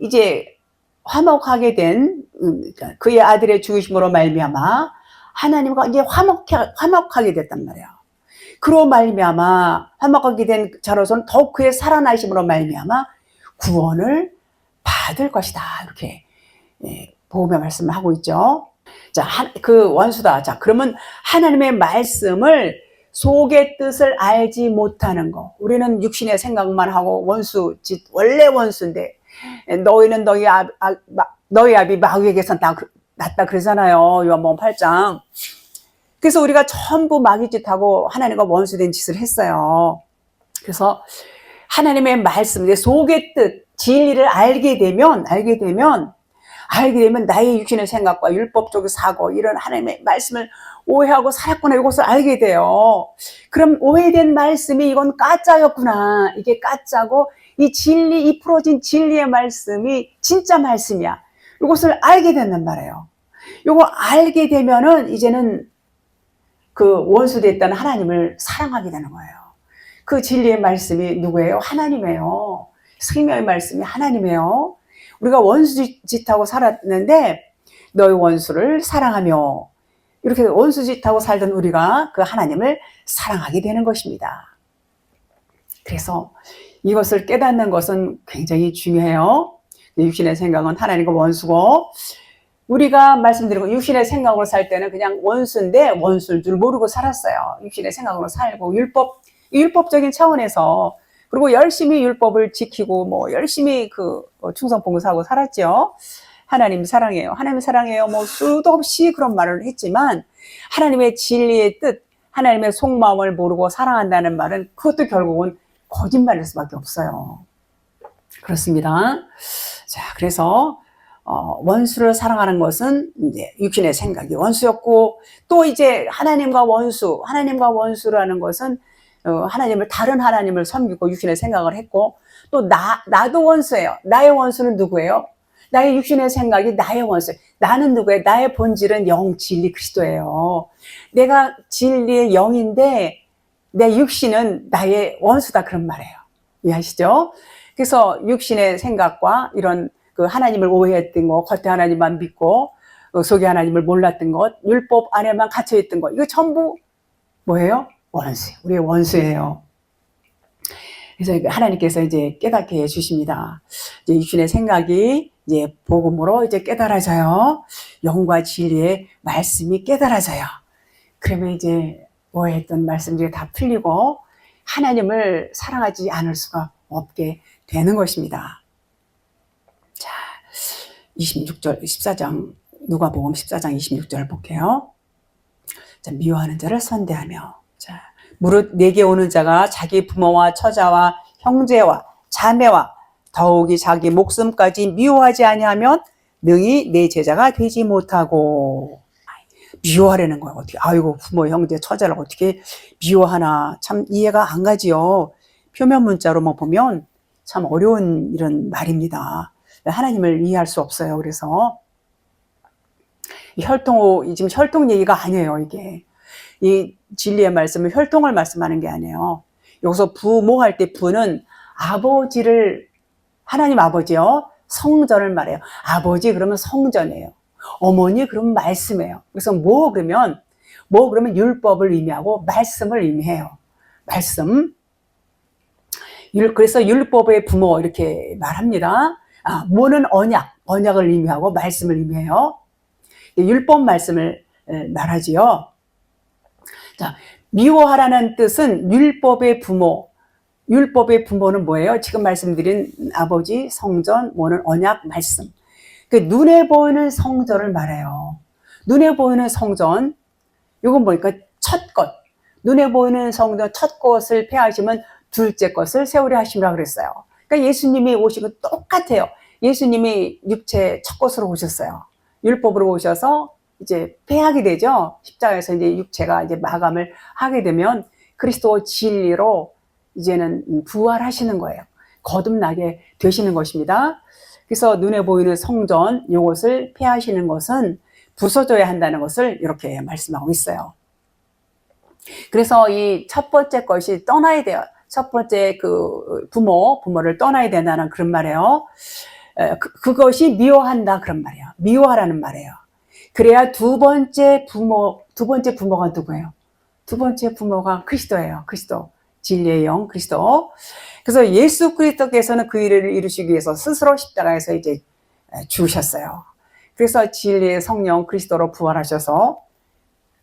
이제 화목하게 된 그의 아들의 죽으심으로 말미암아 하나님과 이제 화목하게 됐단 말이에요. 그로 말미암아 화목하게 된 자로서는 더욱 그의 살아나심으로 말미암아 구원을 받을 것이다. 이렇게 복음의 말씀을 하고 있죠. 자, 그 원수다. 자, 그러면 하나님의 말씀을 속의 뜻을 알지 못하는 거. 우리는 육신의 생각만 하고 원래 원수인데 너희는 너희 아비 마귀에게서 났다 그러잖아요. 요한복음 8장. 그래서 우리가 전부 마귀짓하고 하나님과 원수된 짓을 했어요. 그래서 하나님의 말씀, 내 속의 뜻, 진리를 알게 되면 나의 육신의 생각과 율법적인 사고, 이런 하나님의 말씀을 오해하고 살았구나, 이것을 알게 돼요. 그럼 오해된 말씀이 이건 가짜였구나. 이게 가짜고 이 풀어진 진리의 말씀이 진짜 말씀이야. 이것을 알게 된단 말이에요. 이거 알게 되면은 이제는 그 원수됐다는 하나님을 사랑하게 되는 거예요. 그 진리의 말씀이 누구예요? 하나님이에요. 생명의 말씀이 하나님이에요. 우리가 원수짓하고 살았는데 너희 원수를 사랑하며, 이렇게 원수짓하고 살던 우리가 그 하나님을 사랑하게 되는 것입니다. 그래서 이것을 깨닫는 것은 굉장히 중요해요. 육신의 생각은 하나님과 원수고, 우리가 말씀드리고 육신의 생각으로 살 때는 그냥 원수인데 원수인 줄 모르고 살았어요. 육신의 생각으로 살고 율법적인 차원에서, 그리고 열심히 율법을 지키고 열심히 충성 봉사하고 살았죠. 하나님 사랑해요. 하나님 사랑해요. 수도 없이 그런 말을 했지만 하나님의 진리의 뜻, 하나님의 속마음을 모르고 사랑한다는 말은 그것도 결국은 거짓말일 수밖에 없어요. 그렇습니다. 자, 그래서 원수를 사랑하는 것은 이제 육신의 생각이 원수였고, 또 이제 하나님과 원수라는 것은 다른 하나님을 섬기고 육신의 생각을 했고, 또 나도 원수예요. 나의 원수는 누구예요? 나의 육신의 생각이 나의 원수. 나는 누구예요? 나의 본질은 영, 진리, 그리스도예요. 내가 진리의 영인데 내 육신은 나의 원수다, 그런 말이에요. 이해하시죠? 그래서 육신의 생각과 이런 하나님을 오해했던 것, 겉에 하나님만 믿고 속에 하나님을 몰랐던 것, 율법 안에만 갇혀있던 것, 이거 전부 뭐예요? 원수. 우리의 원수예요. 그래서 하나님께서 이제 깨닫게 해주십니다. 이제 육신의 생각이 이제 복음으로 이제 깨달아져요. 영과 진리의 말씀이 깨달아져요. 그러면 이제 오해했던 말씀들이 다 풀리고 하나님을 사랑하지 않을 수가 없게 되는 것입니다. 자, 26절, 14장, 누가복음 14장 26절 볼게요. 자, 미워하는 자를 선대하며. 자, 무릇 내게 오는 자가 자기 부모와 처자와 형제와 자매와 더욱이 자기 목숨까지 미워하지 아니하면 능히 내 제자가 되지 못하고. 미워하려는 거예요. 어떻게, 아이고, 부모, 형제, 처자를 어떻게 미워하나. 참 이해가 안 가지요. 표면 문자로만 보면 참 어려운 이런 말입니다. 하나님을 이해할 수 없어요. 그래서 지금 혈통 얘기가 아니에요. 이게 이 진리의 말씀은 혈통을 말씀하는 게 아니에요. 여기서 부모 할 때 부는 하나님 아버지요, 성전을 말해요. 아버지 그러면 성전이에요. 어머니 그러면 말씀이에요. 그래서 그러면 율법을 의미하고 말씀을 의미해요. 말씀. 그래서 율법의 부모 이렇게 말합니다. 뭐는 언약을 의미하고 말씀을 의미해요. 율법 말씀을 말하지요. 자, 미워하라는 뜻은 율법의 부모는 뭐예요? 지금 말씀드린 아버지, 성전, 뭐는 언약, 말씀. 눈에 보이는 성전을 말해요. 눈에 보이는 성전, 이건 뭐니까 첫 것. 눈에 보이는 성전 첫 것을 폐하시면 둘째 것을 세우려 하심이라 그랬어요. 그러니까 예수님이 오신 건 똑같아요. 예수님이 육체 첫 것으로 오셨어요. 율법으로 오셔서 이제 패하게 되죠. 십자가에서 이제 육체가 이제 마감을 하게 되면 그리스도 진리로 이제는 부활하시는 거예요. 거듭나게 되시는 것입니다. 그래서 눈에 보이는 성전, 이것을 패하시는 것은 부서져야 한다는 것을 이렇게 말씀하고 있어요. 그래서 이 첫 번째 것이 떠나야 돼요. 첫 번째 그 부모를 떠나야 된다는 그런 말이에요. 그것이 미워한다 그런 말이에요. 미워하라는 말이에요. 그래야 두 번째 부모가 누구예요? 두 번째 부모가 그리스도예요. 그리스도. 진리의 영 그리스도. 그래서 예수 그리스도께서는 그 일을 이루시기 위해서 스스로 십자가에서 이제 죽으셨어요. 그래서 진리의 성령 그리스도로 부활하셔서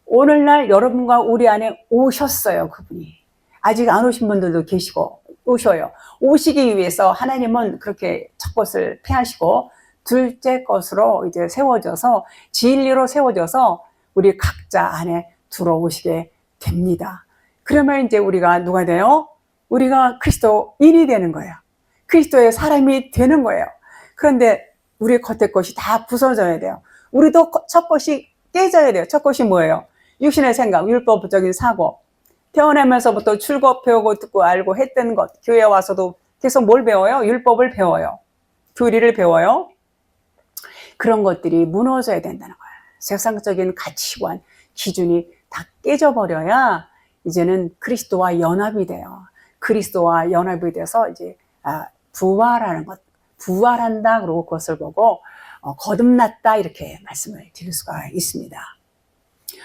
오늘날 여러분과 우리 안에 오셨어요. 그분이. 아직 안 오신 분들도 계시고 오셔요. 오시기 위해서 하나님은 그렇게 첫 것을 패하시고 둘째 것으로 이제 세워져서 진리로 세워져서 우리 각자 안에 들어오시게 됩니다. 그러면 이제 우리가 누가 돼요? 우리가 그리스도인이 되는 거예요. 그리스도의 사람이 되는 거예요. 그런데 우리 겉에 것이 다 부서져야 돼요. 우리도 첫 것이 깨져야 돼요. 첫 것이 뭐예요? 육신의 생각, 율법적인 사고. 태어나면서부터 출거 배우고 듣고 알고 했던 것. 교회 와서도 계속 뭘 배워요? 율법을 배워요. 교리를 배워요. 그런 것들이 무너져야 된다는 거예요. 세상적인 가치관, 기준이 다 깨져버려야 이제는 그리스도와 연합이 돼요. 그리스도와 연합이 돼서 이제 부활하는 것, 부활한다 그러고 그것을 보고 거듭났다 이렇게 말씀을 드릴 수가 있습니다.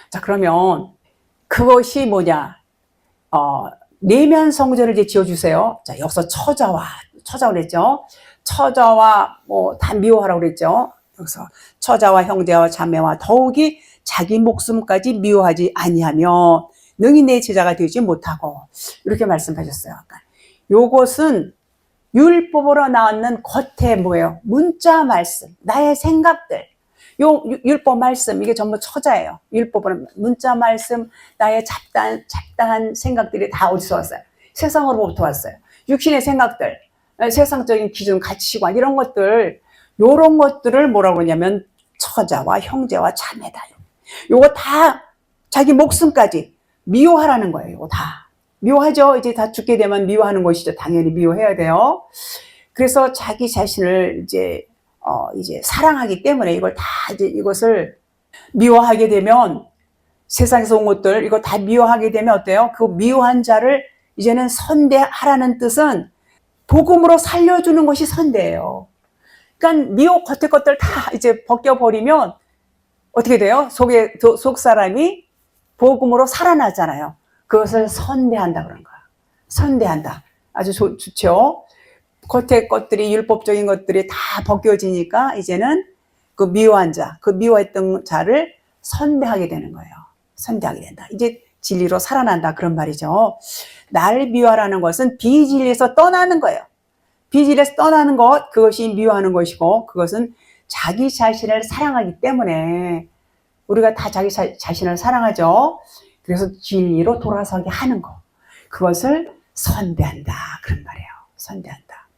자, 그러면 그것이 뭐냐? 내면 성전을 이제 지어주세요. 자, 여기서 처자와 그랬죠. 처자와 다 미워하라고 그랬죠. 여기서 처자와 형제와 자매와 더욱이 자기 목숨까지 미워하지 아니하면 능히 내 제자가 되지 못하고 이렇게 말씀하셨어요. 요것은 율법으로 나왔는 겉에 뭐예요? 문자 말씀, 나의 생각들. 요 율법 말씀 이게 전부 처자예요. 율법은 문자 말씀, 나의 잡다한 생각들이 다 어디서 왔어요? 세상으로부터 왔어요. 육신의 생각들, 세상적인 기준, 가치관 이런 것들, 요런 것들을 뭐라고 그러냐면 처자와 형제와 자매다. 요거 다 자기 목숨까지 미워하라는 거예요. 이거 다 미워하죠. 이제 다 죽게 되면 미워하는 것이죠. 당연히 미워해야 돼요. 그래서 자기 자신을 이제 사랑하기 때문에 이걸 다 이제 이것을 미워하게 되면 세상에서 온 것들 이거 다 미워하게 되면 어때요? 그 미워한 자를 이제는 선대하라는 뜻은 복음으로 살려주는 것이 선대예요. 그러니까 겉에 것들 다 이제 벗겨버리면 어떻게 돼요? 속 사람이 복음으로 살아나잖아요. 그것을 선대한다 그런 거야. 선대한다. 아주 좋죠. 겉에 것들이 율법적인 것들이 다 벗겨지니까 이제는 그 미워한 자, 그 미워했던 자를 선대하게 되는 거예요. 선대하게 된다. 이제 진리로 살아난다 그런 말이죠. 나를 미워하라는 것은 비진리에서 떠나는 거예요. 비진리에서 떠나는 것, 그것이 미워하는 것이고 그것은 자기 자신을 사랑하기 때문에 우리가 다 자기 자신을 사랑하죠. 그래서 진리로 돌아서게 하는 거. 그것을 선대한다. 그런 말이에요. 선대한다.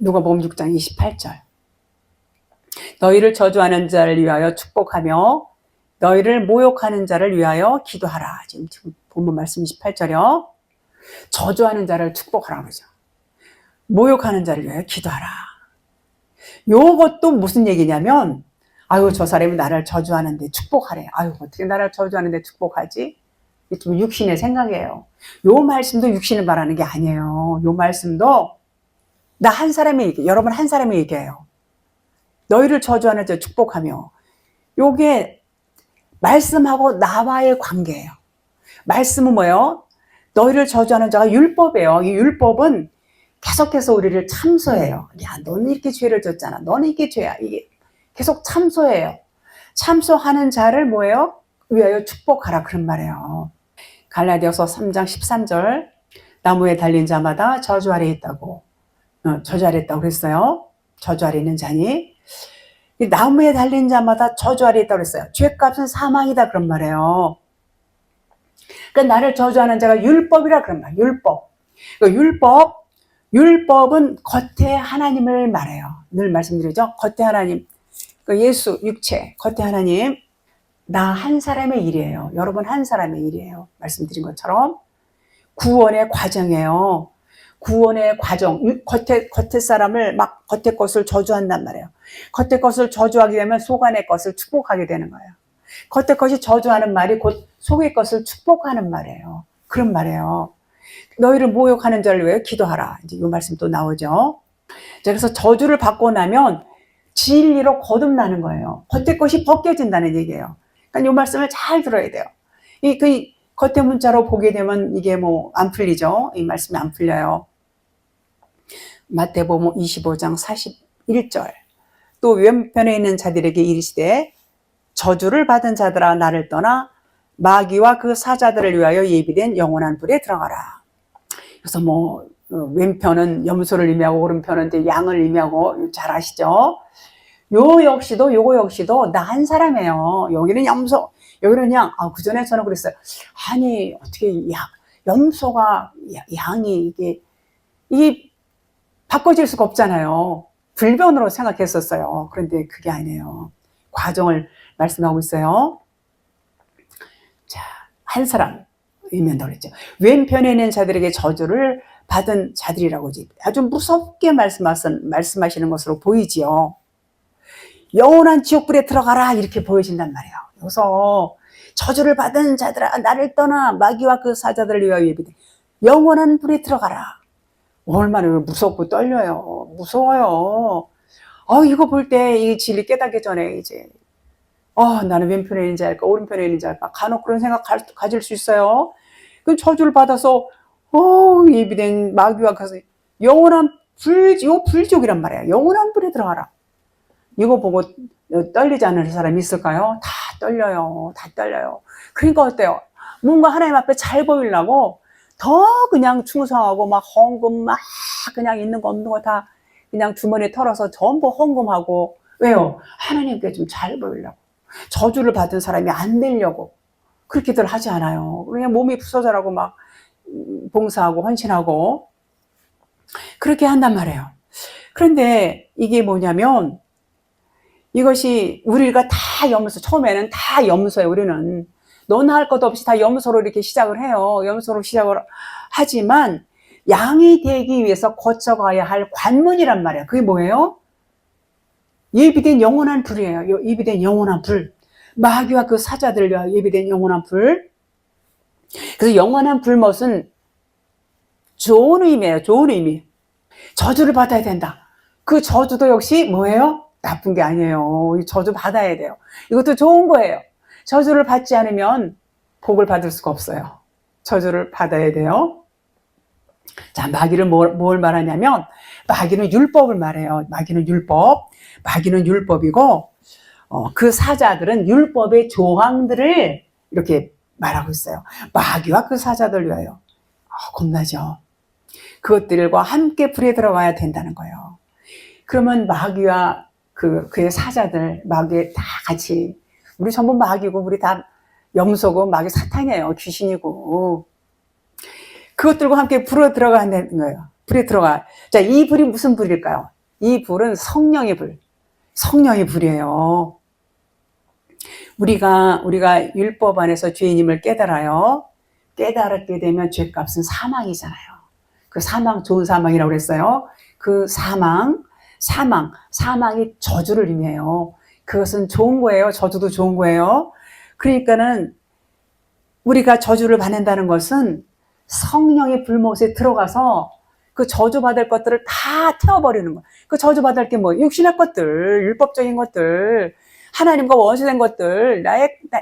누가복음 6장 28절. 너희를 저주하는 자를 위하여 축복하며 너희를 모욕하는 자를 위하여 기도하라. 지금 본문 말씀 28절이요. 저주하는 자를 축복하라 그러죠. 모욕하는 자를 위하여 기도하라. 요것도 무슨 얘기냐면 아유 저 사람이 나를 저주하는데 축복하래. 아유 어떻게 나를 저주하는데 축복하지? 이게 좀 육신의 생각이에요. 요 말씀도 육신을 말하는 게 아니에요. 요 말씀도 나 한 사람이 얘기해요. 여러분 한 사람이 얘기해요. 너희를 저주하는 자 축복하며 요게 말씀하고 나와의 관계예요. 말씀은 뭐예요? 너희를 저주하는 자가 율법이에요. 이 율법은 계속해서 우리를 참소해요. 야, 너는 이렇게 죄를 졌잖아. 너는 이게 죄야. 이게 계속 참소해요. 참소하는 자를 뭐예요? 위하여 축복하라 그런 말이에요. 갈라디아서 3장 13절 나무에 달린 자마다 저주 아래 있다고 저주 아래 있다고 그랬어요. 저주 아래 있는 자니 나무에 달린 자마다 저주 아래 있다고 그랬어요. 죄값은 사망이다 그런 말이에요. 그러니까 나를 저주하는 자가 율법이라 그런 말. 율법. 율법은 겉에 하나님을 말해요. 늘 말씀드리죠. 겉에 하나님. 예수, 육체, 겉에 하나님. 나 한 사람의 일이에요. 여러분 한 사람의 일이에요. 말씀드린 것처럼 구원의 과정이에요. 구원의 과정. 겉에 사람을 막 겉에 것을 저주한단 말이에요. 겉에 것을 저주하게 되면 속 안의 것을 축복하게 되는 거예요. 겉에 것이 저주하는 말이 곧 속의 것을 축복하는 말이에요. 그런 말이에요. 너희를 모욕하는 자를 위해 기도하라. 이제 이 말씀 또 나오죠. 그래서 저주를 받고 나면 진리로 거듭나는 거예요. 겉에 것이 벗겨진다는 얘기예요. 그러니까 이 말씀을 잘 들어야 돼요. 그 겉에 문자로 보게 되면 이게 뭐 안 풀리죠. 이 말씀이 안 풀려요. 마태복음 25장 41절. 또 왼편에 있는 자들에게 이르시되 저주를 받은 자들아 나를 떠나 마귀와 그 사자들을 위하여 예비된 영원한 불에 들어가라. 그래서 뭐 왼편은 염소를 의미하고 오른편은 이제 양을 의미하고 잘 아시죠? 요거 역시도 나 한 사람이에요. 여기는 염소, 여기는 양. 그 전에 저는 그랬어요. 아니 어떻게 염소가 양이 이게 바꿔질 수가 없잖아요. 불변으로 생각했었어요. 그런데 그게 아니에요. 과정을 말씀하고 있어요. 자, 한 사람 의미한다고 그랬죠. 왼편에 있는 자들에게 저주를 받은 자들이라고 아주 무섭게 말씀하시는 것으로 보이지요. 영원한 지옥불에 들어가라 이렇게 보여진단 말이에요. 여기서 저주를 받은 자들아 나를 떠나 마귀와 그 사자들을 위하여 예비된 영원한 불에 들어가라. 얼마나 무섭고 떨려요. 무서워요. 이거 볼 때 이 진리 깨닫기 전에 이제 나는 왼편에 있는 자일까 오른편에 있는 자일까 간혹 그런 생각 가질 수 있어요. 그럼 저주를 받아서 예비된 마귀와 그 영원한 불족이란 말이에요. 영원한 불에 들어가라. 이거 보고 떨리지 않는 사람이 있을까요? 다 떨려요. 다 떨려요. 그러니까 어때요? 뭔가 하나님 앞에 잘 보이려고 더 그냥 충성하고 막 헌금 막 그냥 있는 거 없는 거 다 그냥 주머니에 털어서 전부 헌금하고 왜요? 하나님께 좀 잘 보이려고. 저주를 받은 사람이 안 되려고 그렇게들 하지 않아요. 그냥 몸이 부서져라고 막 봉사하고 헌신하고 그렇게 한단 말이에요. 그런데 이게 뭐냐면 이것이 우리가 다 염소, 처음에는 다 염소예요. 우리는 너나 할 것 없이 다 염소로 이렇게 시작을 해요. 염소로 시작을 하지만 양이 되기 위해서 거쳐가야 할 관문이란 말이에요. 그게 뭐예요? 예비된 영원한 불이에요. 예비된 영원한 불. 마귀와 그 사자들 위하여 예비된 영원한 불. 그래서 영원한 불못은 좋은 의미예요. 좋은 의미. 저주를 받아야 된다. 그 저주도 역시 뭐예요? 나쁜 게 아니에요. 저주 받아야 돼요. 이것도 좋은 거예요. 저주를 받지 않으면 복을 받을 수가 없어요. 저주를 받아야 돼요. 자, 마귀는 뭘 말하냐면 마귀는 율법을 말해요. 마귀는 율법이고 그 사자들은 율법의 조항들을 이렇게 말하고 있어요. 마귀와 그 사자들 위하여. 겁나죠. 그것들과 함께 불에 들어가야 된다는 거예요. 그러면 마귀와 그의 사자들, 마귀 다 같이 우리 전부 마귀고 우리 다 염소고 마귀 사탄이에요. 귀신이고. 그것들과 함께 불에 들어가는 거예요. 불에 들어가. 자, 이 불이 무슨 불일까요? 이 불은 성령의 불. 성령의 불이에요. 우리가 율법 안에서 죄인임을 깨달아요. 깨달았게 되면 죄값은 사망이잖아요. 그 사망, 좋은 사망이라고 그랬어요. 그 사망이 저주를 의미해요. 그것은 좋은 거예요. 저주도 좋은 거예요. 그러니까는 우리가 저주를 받는다는 것은 성령의 불못에 들어가서 그 저주받을 것들을 다 태워버리는 거예요. 그 저주받을 게 뭐 육신의 것들, 율법적인 것들, 하나님과 원수된 것들,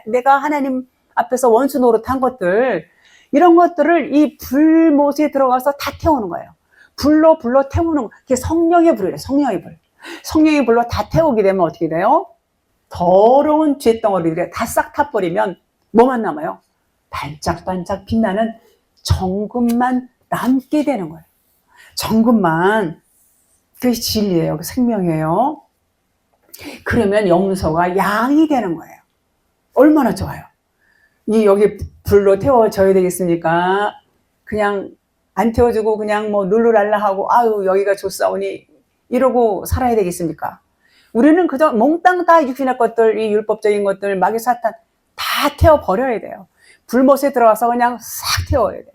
내가 하나님 앞에서 원수 노릇한 것들, 이런 것들을 이 불못에 들어가서 다 태우는 거예요. 불로 태우는 거. 그게 성령의 불이에요. 성령의 불. 성령의 불로 다 태우게 되면 어떻게 돼요? 더러운 죄덩어리들이 다 싹 타버리면 뭐만 남아요? 반짝반짝 빛나는 정금만 남게 되는 거예요. 정금만. 그게 진리예요. 그 생명이에요. 그러면 염소가 양이 되는 거예요. 얼마나 좋아요. 여기 불로 태워져야 되겠습니까? 그냥 안 태워주고 그냥 뭐 룰루랄라 하고 아유 여기가 좋사오니 이러고 살아야 되겠습니까? 우리는 그저 몽땅 다 육신의 것들, 이 율법적인 것들, 마귀 사탄 다 태워버려야 돼요. 불못에 들어가서 그냥 싹 태워야 돼요.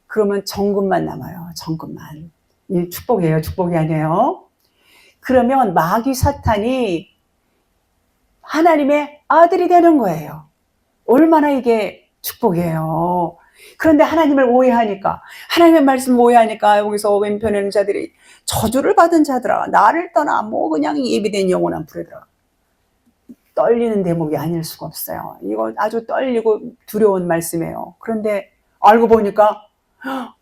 그러면 정금만 남아요. 정금만. 이 축복이에요. 축복이 아니에요. 그러면 마귀 사탄이 하나님의 아들이 되는 거예요. 얼마나 이게 축복이에요. 그런데 하나님을 오해하니까, 하나님의 말씀을 오해하니까 여기서 왼편에 있는 자들이 저주를 받은 자들아 나를 떠나 뭐 그냥 예비된 영원한 불에 들어가. 떨리는 대목이 아닐 수가 없어요. 이거 아주 떨리고 두려운 말씀이에요. 그런데 알고 보니까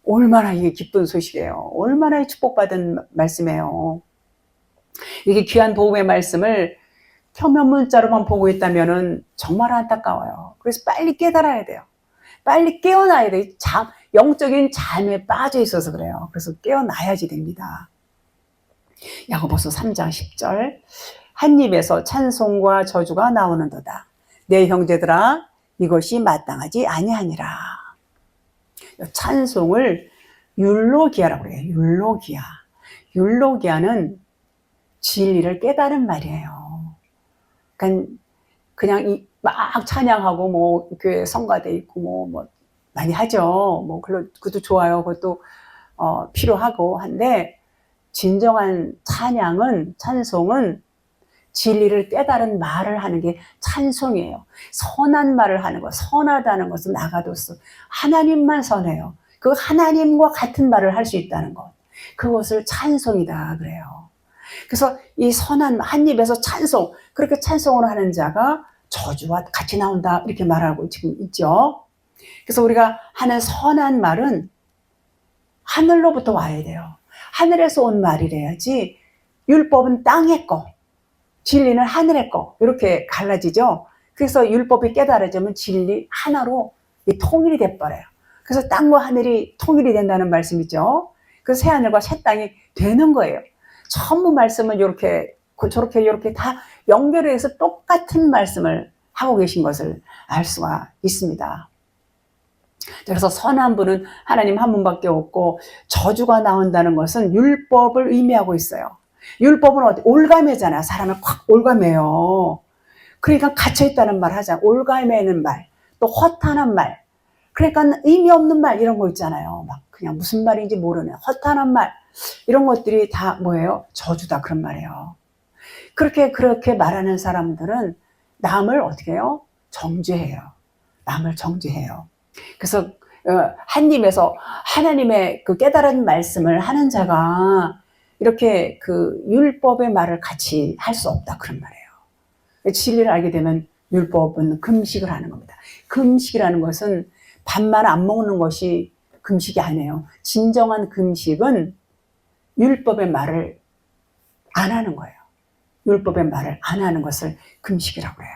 얼마나 이게 기쁜 소식이에요. 얼마나 축복받은 말씀이에요. 이게 귀한 복음의 말씀을 표면 문자로만 보고 있다면 정말 안타까워요. 그래서 빨리 깨달아야 돼요. 빨리 깨어나야 돼요. 영적인 잠에 빠져 있어서 그래요. 그래서 깨어나야지 됩니다. 야고보서 3장 10절 한 입에서 찬송과 저주가 나오는도다. 내 형제들아 이것이 마땅하지 아니하니라. 찬송을 율로기아라고 그래요. 율로기아. 율로기아는 진리를 깨달은 말이에요. 그러니까 그냥 막 찬양하고 뭐 교회 성가대 있고 뭐 많이 하죠. 뭐 그것도 좋아요. 그것도 필요하고 한데 진정한 찬송은 진리를 깨달은 말을 하는 게 찬송이에요. 선한 말을 하는 것, 선하다는 것은 나가도서 하나님만 선해요. 그 하나님과 같은 말을 할 수 있다는 것, 그것을 찬송이다 그래요. 그래서 이 선한 한 입에서 찬송, 그렇게 찬송을 하는 자가 저주와 같이 나온다 이렇게 말하고 지금 있죠. 그래서 우리가 하는 선한 말은 하늘로부터 와야 돼요. 하늘에서 온 말이래야지. 율법은 땅의 거, 진리는 하늘의 거, 이렇게 갈라지죠. 그래서 율법이 깨달아지면 진리 하나로 통일이 돼버려요. 그래서 땅과 하늘이 통일이 된다는 말씀이죠. 그 새 하늘과 새 땅이 되는 거예요. 전부 말씀은 이렇게 저렇게 다 연결해서 똑같은 말씀을 하고 계신 것을 알 수가 있습니다. 그래서 선한 분은 하나님 한 분밖에 없고, 저주가 나온다는 것은 율법을 의미하고 있어요. 율법은 올가매잖아. 사람을 확 올가매요. 그러니까 갇혀있다는 말 하잖아. 올가매는 말, 또 허탄한 말, 그러니까 의미 없는 말 이런 거 있잖아요. 막 그냥 무슨 말인지 모르는 허탄한 말, 이런 것들이 다 뭐예요? 저주다 그런 말이에요. 그렇게 말하는 사람들은 남을 어떻게 해요? 정죄해요. 남을 정죄해요. 그래서 한 입에서 하나님의 그 깨달은 말씀을 하는 자가 이렇게 그 율법의 말을 같이 할 수 없다 그런 말이에요. 진리를 알게 되면 율법은 금식을 하는 겁니다. 금식이라는 것은 밥만 안 먹는 것이 금식이 아니에요. 진정한 금식은 율법의 말을 안 하는 거예요. 율법의 말을 안 하는 것을 금식이라고 해요.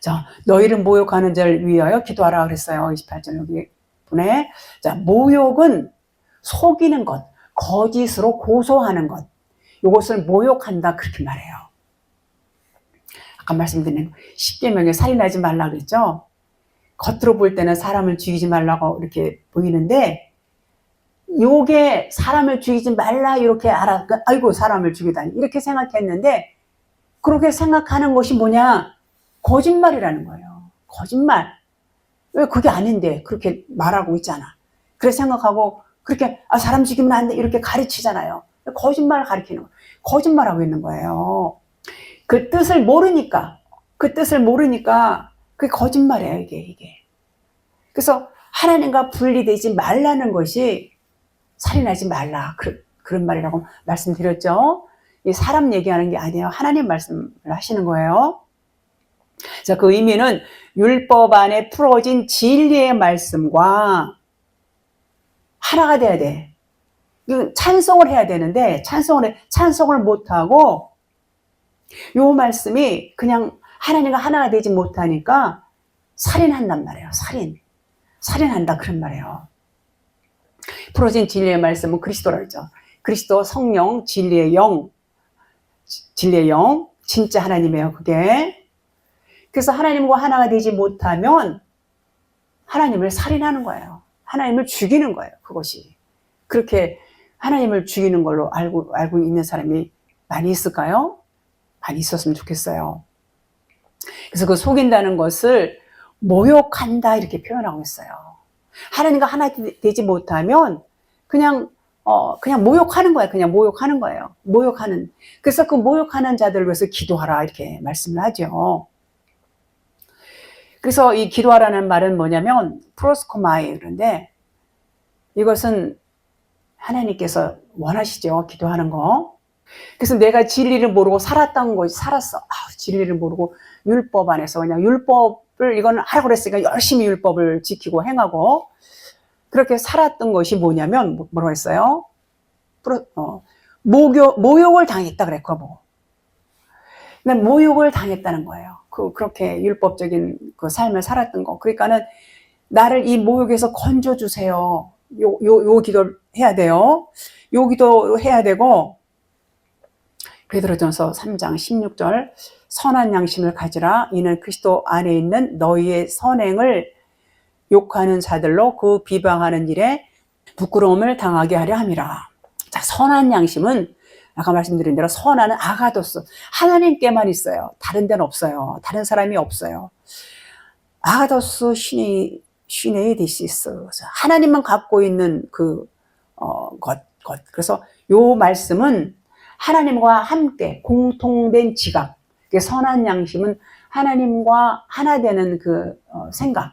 자, 너희를 모욕하는 자를 위하여 기도하라 그랬어요. 28절 여기 분에. 자, 모욕은 속이는 것, 거짓으로 고소하는 것, 이것을 모욕한다 그렇게 말해요. 아까 말씀드린 10계명에 살인하지 말라 그랬죠. 겉으로 볼 때는 사람을 죽이지 말라고 이렇게 보이는데, 요게 사람을 죽이지 말라 이렇게 아이고 사람을 죽이다니 이렇게 생각했는데, 그렇게 생각하는 것이 뭐냐? 거짓말이라는 거예요. 거짓말. 왜 그게 아닌데 그렇게 말하고 있잖아. 그래 생각하고 그렇게 사람 죽이면 안 돼 이렇게 가르치잖아요. 거짓말을 가르치는 거예요. 거짓말하고 있는 거예요. 그 뜻을 모르니까 그게 거짓말이에요. 이게. 그래서 하나님과 분리되지 말라는 것이 살인하지 말라 그런 말이라고 말씀드렸죠. 이 사람 얘기하는 게 아니에요. 하나님 말씀을 하시는 거예요. 자, 그 의미는 율법 안에 풀어진 진리의 말씀과 하나가 돼야 돼. 찬송을 해야 되는데 찬송을 못하고 요 말씀이 그냥 하나님과 하나가 되지 못하니까 살인한단 말이에요. 살인한다 그런 말이에요. 풀어진 진리의 말씀은 그리스도라고 했죠. 그리스도 성령 진리의 영 진짜 하나님이에요. 그게. 그래서 하나님과 하나가 되지 못하면 하나님을 살인하는 거예요. 하나님을 죽이는 거예요. 그것이. 그렇게 하나님을 죽이는 걸로 알고 있는 사람이 많이 있을까요? 많이 있었으면 좋겠어요. 그래서 그 속인다는 것을 모욕한다 이렇게 표현하고 있어요. 하나님과 하나 되지 못하면 그냥 모욕하는 거예요. 그냥 모욕하는 거예요. 모욕하는. 그래서 그 모욕하는 자들을 위해서 기도하라 이렇게 말씀을 하죠. 그래서 이 기도하라는 말은 뭐냐면 프로스코마이, 그런데 이것은 하나님께서 원하시죠. 기도하는 거. 그래서 내가 진리를 모르고 살았던 것이 살았어. 진리를 모르고 율법 안에서 그냥 율법을 이건 하라고 그랬으니까 열심히 율법을 지키고 행하고 그렇게 살았던 것이 뭐냐면 뭐라고 했어요? 모욕을 당했다 그랬고 모욕을 당했다는 거예요. 그렇게 율법적인 그 삶을 살았던 거. 그러니까는 나를 이 모욕에서 건져주세요. 요 기도를 해야 돼요. 요 기도 해야 되고, 베드로전서 3장 16절, 선한 양심을 가지라. 이는 그리스도 안에 있는 너희의 선행을 욕하는 자들로 그 비방하는 일에 부끄러움을 당하게 하려 함이라. 자, 선한 양심은 아까 말씀드린 대로 선한 아가도스, 하나님께만 있어요. 다른 데는 없어요. 다른 사람이 없어요. 아가도스 시네이디시스, 하나님만 갖고 있는 그 것. 그래서 요 말씀은 하나님과 함께 공통된 지각, 선한 양심은 하나님과 하나 되는 그 생각,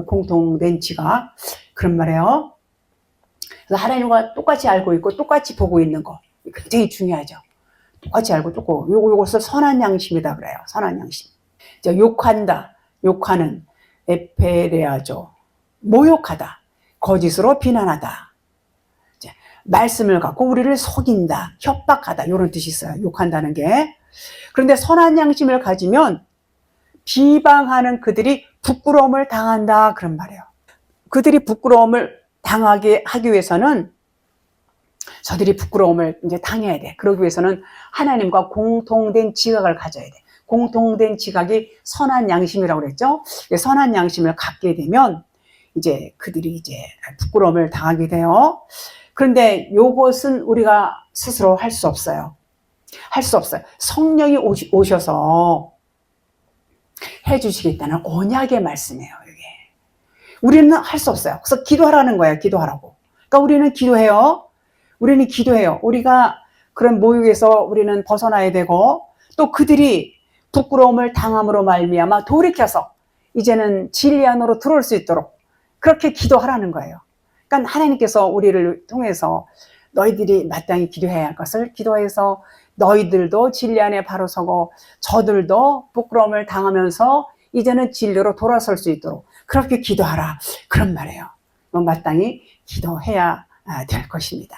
공통된 지각, 그런 말이에요. 그래서 하나님과 똑같이 알고 있고 똑같이 보고 있는 거 굉장히 중요하죠. 똑같이 알고 요것을 선한 양심이다 그래요. 선한 양심. 욕한다, 욕하는, 에페레아죠. 모욕하다, 거짓으로 비난하다. 말씀을 갖고 우리를 속인다, 협박하다, 이런 뜻이 있어요. 욕한다는 게. 그런데 선한 양심을 가지면 비방하는 그들이 부끄러움을 당한다, 그런 말이에요. 그들이 부끄러움을 당하게 하기 위해서는 저들이 부끄러움을 이제 당해야 돼. 그러기 위해서는 하나님과 공통된 지각을 가져야 돼. 공통된 지각이 선한 양심이라고 그랬죠. 선한 양심을 갖게 되면 이제 그들이 이제 부끄러움을 당하게 돼요. 그런데 요것은 우리가 스스로 할 수 없어요. 할 수 없어요. 성령이 오셔서 해주시겠다는 언약의 말씀이에요. 이게 우리는 할 수 없어요. 그래서 기도하라는 거예요. 기도하라고. 그러니까 우리는 기도해요. 우리는 기도해요. 우리가 그런 모욕에서 우리는 벗어나야 되고, 또 그들이 부끄러움을 당함으로 말미암아 돌이켜서 이제는 진리 안으로 들어올 수 있도록 그렇게 기도하라는 거예요. 그러니까 하나님께서 우리를 통해서 너희들이 마땅히 기도해야 할 것을 기도해서 너희들도 진리 안에 바로 서고 저들도 부끄러움을 당하면서 이제는 진리로 돌아설 수 있도록 그렇게 기도하라, 그런 말이에요. 마땅히 기도해야 될 것입니다.